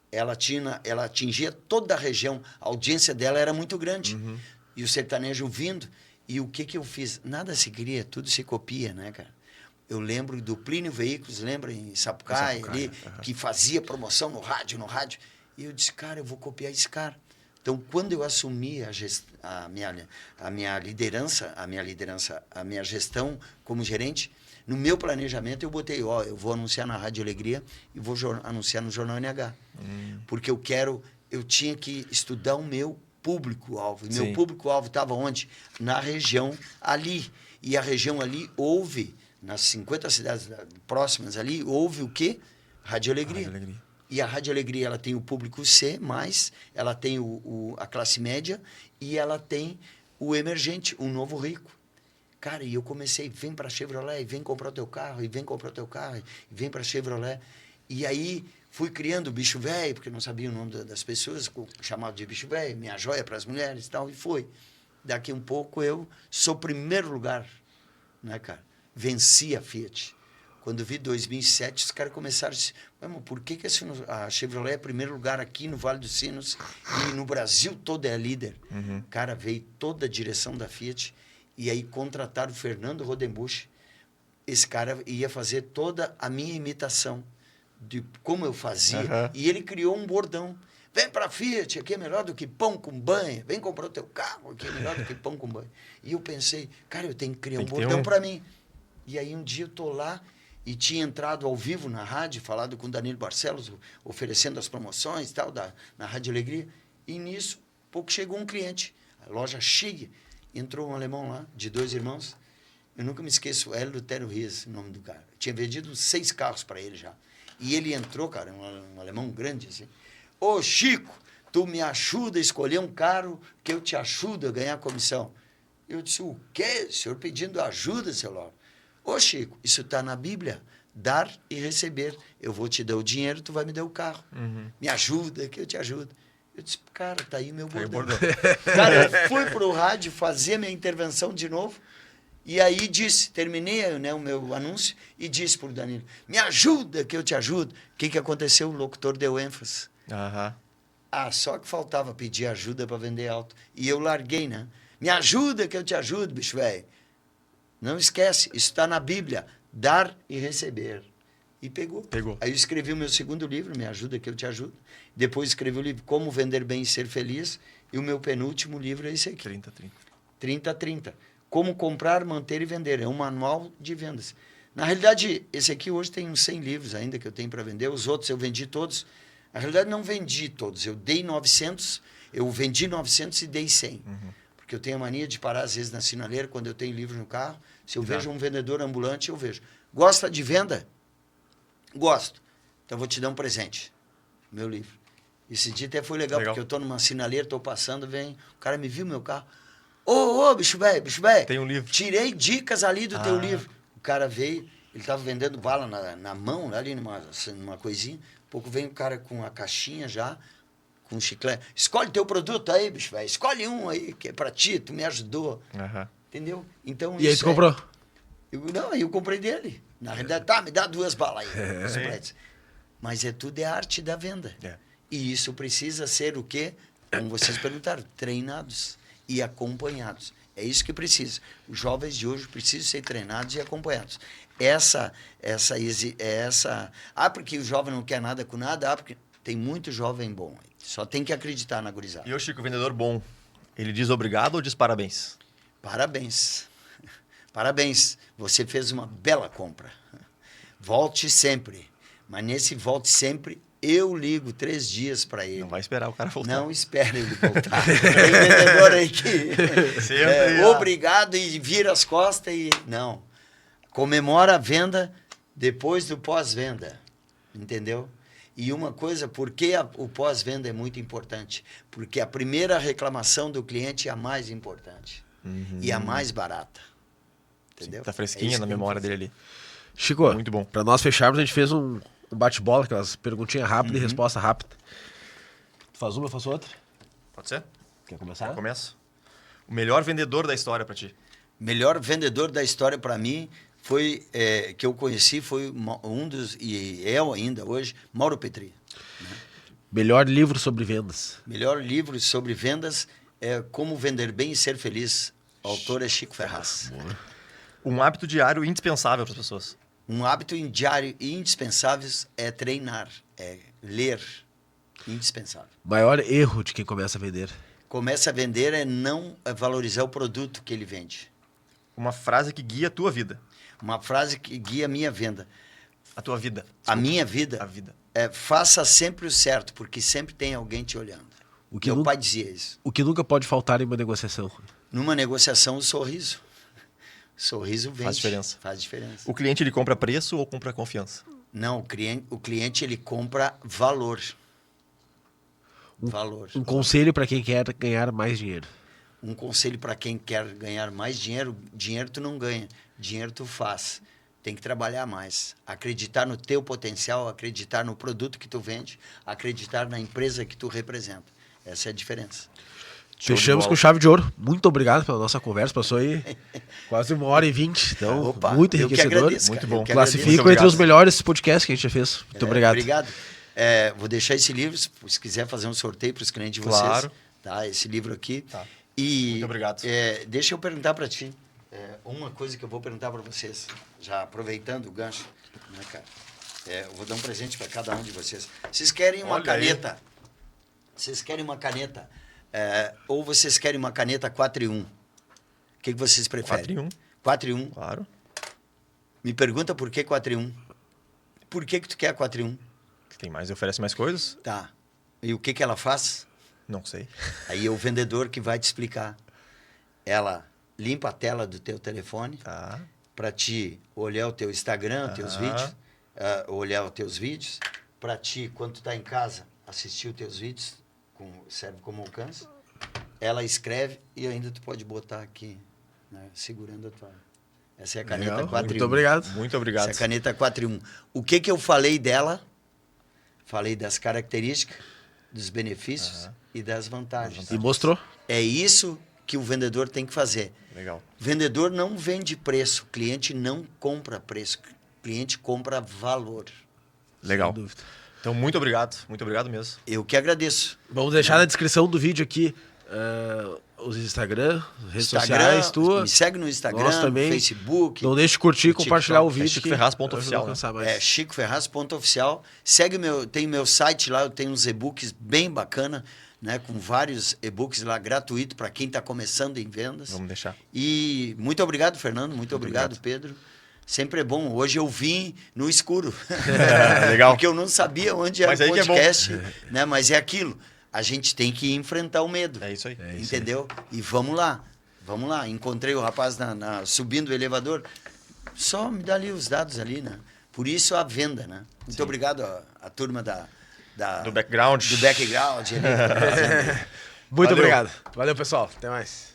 ela atingia toda a região. A audiência dela era muito grande. E o sertanejo vindo. E o que eu fiz? Nada se cria, tudo se copia, né, cara? Eu lembro do Plínio Veículos, lembra em Sapucaia ali, que fazia promoção no rádio. E eu disse, cara, eu vou copiar esse cara. Então, quando eu assumi a minha gestão como gerente, no meu planejamento eu botei, eu vou anunciar na Rádio Alegria e vou anunciar no Jornal NH. Porque eu tinha que estudar o meu público-alvo. E meu público-alvo estava onde? Na região ali. E a região ali houve, nas 50 cidades próximas ali, houve o quê? Rádio Alegria. E a Rádio Alegria, ela tem o público C+, ela tem a classe média e ela tem o emergente, o novo rico. Cara, e eu comecei, vem para Chevrolet, vem comprar o teu carro, e vem comprar o teu carro, e vem para Chevrolet. E aí fui criando o bicho velho, porque não sabia o nome das pessoas, chamava de bicho velho, minha joia para as mulheres e tal, e foi. Daqui um pouco eu sou primeiro lugar, né, cara? Venci a Fiat. Quando vi 2007, os caras começaram a dizer, mas por que a Chevrolet é primeiro lugar aqui no Vale dos Sinos e no Brasil todo é líder? Cara, veio toda a direção da Fiat e aí contrataram o Fernando Rodenbusch. Esse cara ia fazer toda a minha imitação de como eu fazia. E ele criou um bordão. Vem pra Fiat, aqui é melhor do que pão com banha. Vem comprar o teu carro, aqui é melhor do que pão com banha. E eu pensei, cara, eu tenho que criar um bordão para mim. E aí um dia eu tô lá e tinha entrado ao vivo na rádio, falado com o Danilo Barcelos, oferecendo as promoções e tal, na Rádio Alegria. E nisso, pouco chegou um cliente, a loja cheia. Entrou um alemão lá, de 2 irmãos. Eu nunca me esqueço, Hélio Lutero Ries, o nome do cara. Eu tinha vendido 6 carros para ele já. E ele entrou, cara, um alemão grande assim. Ô, Chico, tu me ajuda a escolher um carro que eu te ajudo a ganhar comissão. Eu disse, o quê? O senhor pedindo ajuda, seu Lauro? Ô, Chico, isso está na Bíblia. Dar e receber. Eu vou te dar o dinheiro, tu vai me dar o carro. Me ajuda, que eu te ajudo. Eu disse, cara, tá aí meu bordão. Cara, eu fui pro rádio fazer minha intervenção de novo. E aí terminei, né, o meu anúncio e disse pro Danilo, me ajuda, que eu te ajudo. O que aconteceu? O locutor deu ênfase. Só que faltava pedir ajuda para vender alto. E eu larguei, né? Me ajuda, que eu te ajudo, bicho velho. Não esquece, isso está na Bíblia. Dar e receber. E pegou. Aí eu escrevi o meu segundo livro, Me Ajuda Que Eu Te Ajudo. Depois escrevi o livro Como Vender Bem e Ser Feliz. E o meu penúltimo livro é esse aqui. 30-30. Como comprar, manter e vender. É um manual de vendas. Na realidade, esse aqui hoje tem uns 100 livros ainda que eu tenho para vender. Os outros eu vendi todos. Na realidade, não vendi todos. Eu dei 900, eu vendi 900 e dei 100. Porque eu tenho a mania de parar, às vezes, na sinaleira, quando eu tenho livro no carro. Se eu vejo um vendedor ambulante, eu vejo. Gosta de venda? Gosto. Então, eu vou te dar um presente. Meu livro. Esse dia até foi legal. Porque eu estou numa sinaleira, estou passando, vem... O cara me viu meu carro. Ô, bicho velho. Tem um livro. Tirei dicas ali do teu livro. O cara veio, ele estava vendendo bala na mão, ali numa coisinha. Pouco vem o cara com a caixinha já, com um chiclete. Escolhe teu produto aí, bicho velho. Escolhe um aí, que é pra ti, tu me ajudou. Entendeu? Então, e aí tu comprou? Eu comprei dele. Na realidade, me dá 2 balas aí. Mas tudo é arte da venda. E isso precisa ser o quê? Como vocês perguntaram, treinados e acompanhados. É isso que precisa. Os jovens de hoje precisam ser treinados e acompanhados. Porque o jovem não quer nada com nada, porque tem muito jovem bom. Só tem que acreditar na gurizada. E o Chico, o vendedor bom, ele diz obrigado ou diz parabéns? Parabéns. Parabéns. Você fez uma bela compra. Volte sempre. Mas nesse volte sempre, eu ligo 3 dias para ele. Não vai esperar o cara voltar. Não espere ele voltar. Tem vendedor aí que obrigado e vira as costas e... Não. Comemora a venda depois do pós-venda. Entendeu? E uma coisa, por que o pós-venda é muito importante? Porque a primeira reclamação do cliente é a mais importante. E a mais barata. Entendeu? Tá fresquinha na memória dele ali. Chico, Muito bom. Pra nós fecharmos, a gente fez um bate-bola, aquelas perguntinhas rápidas e resposta rápida. Tu faz uma, eu faço outra? Pode ser? Quer começar? Começo. O melhor vendedor da história pra ti? Melhor vendedor da história para mim foi que eu conheci foi um dos, e é ainda hoje, Mauro Petri. Melhor livro sobre vendas? Melhor livro sobre vendas é Como Vender Bem e Ser Feliz. O autor é Chico Ferraz. Um hábito diário indispensável para as pessoas? Um hábito diário indispensável é treinar, é ler. Indispensável. Maior erro de quem começa a vender? Começa a vender é não valorizar o produto que ele vende. Uma frase que guia a tua vida? Uma frase que guia a minha venda. A tua vida. A minha vida, A vida. faça sempre o certo, porque sempre tem alguém te olhando. Meu pai dizia isso. O que nunca pode faltar em uma negociação? Numa negociação, o sorriso. Sorriso vende. Faz diferença. Faz diferença. O cliente, ele compra preço ou compra confiança? Não, o cliente ele compra valor. Valor. Um conselho para quem quer ganhar mais dinheiro? Um conselho para quem quer ganhar mais dinheiro, dinheiro tu não ganha, dinheiro tu faz. Tem que trabalhar mais, acreditar no teu potencial, acreditar no produto que tu vende, acreditar na empresa que tu representa. Essa é a diferença. Fechamos com chave de ouro. Muito obrigado pela nossa conversa. Passou aí quase 1h20. Então, Opa, muito eu que enriquecedor. agradeço, Muito cara, bom. eu que Classifico agradeço. entre os melhores podcasts que a gente já fez. Muito obrigado. Obrigado. Vou deixar esse livro, se quiser fazer um sorteio para os clientes de vocês. Claro. Tá? Esse livro aqui. Tá. E, Muito obrigado. deixa eu perguntar para ti. Uma coisa que eu vou perguntar para vocês, já aproveitando o gancho, né, cara? Eu vou dar um presente para cada um de vocês. Vocês querem uma Olha caneta? Vocês querem uma caneta? Ou vocês querem uma caneta 4 em 1? O que vocês preferem? 4 em 1. 4 em 1. Claro. Me pergunta por que 4 em 1. Por que tu quer 4 em 1? Tem mais, oferece mais coisas? Tá. E o que ela faz? Não sei. Aí é o vendedor que vai te explicar. Ela limpa a tela do teu telefone Tá. para te olhar o teu Instagram, teus vídeos, olhar os teus vídeos, para ti, quando tu tá em casa, assistir os teus vídeos, serve como alcance. Ela escreve e ainda tu pode botar aqui, né, segurando a tua... Essa é a caneta Legal. 4 em 1. Muito obrigado. Muito obrigado. Essa é a caneta 4 em 1. O que eu falei dela? Falei das características, dos benefícios e das vantagens. E mostrou. É isso que o vendedor tem que fazer. Legal. Vendedor não vende preço, cliente não compra preço, cliente compra valor. Legal. Sem dúvida. Então, muito obrigado mesmo. Eu que agradeço. Vamos deixar na descrição do vídeo aqui os Instagram, redes sociais, tua. Me segue no Instagram, Nós também. no Facebook. Não deixe de curtir e compartilhar o É vídeo. chicoferraz.oficial, né? É chicoferraz.oficial. Segue tem meu site lá, eu tenho uns e-books bem bacana, né, com vários e-books lá gratuito para quem está começando em vendas. Vamos deixar. E muito obrigado, Fernando, muito obrigado, Pedro. Sempre é bom. Hoje eu vim no escuro. Legal. Porque eu não sabia onde era Mas o aí que é bom. podcast, né? Mas é aquilo. A gente tem que enfrentar o medo. É isso aí. Entendeu? E vamos lá. Vamos lá. Encontrei o rapaz subindo o elevador. Só me dá ali os dados ali, né? Por isso a venda, né? Muito obrigado à turma Do background. do background. Ali. Muito Valeu. obrigado. Valeu, pessoal. Até mais.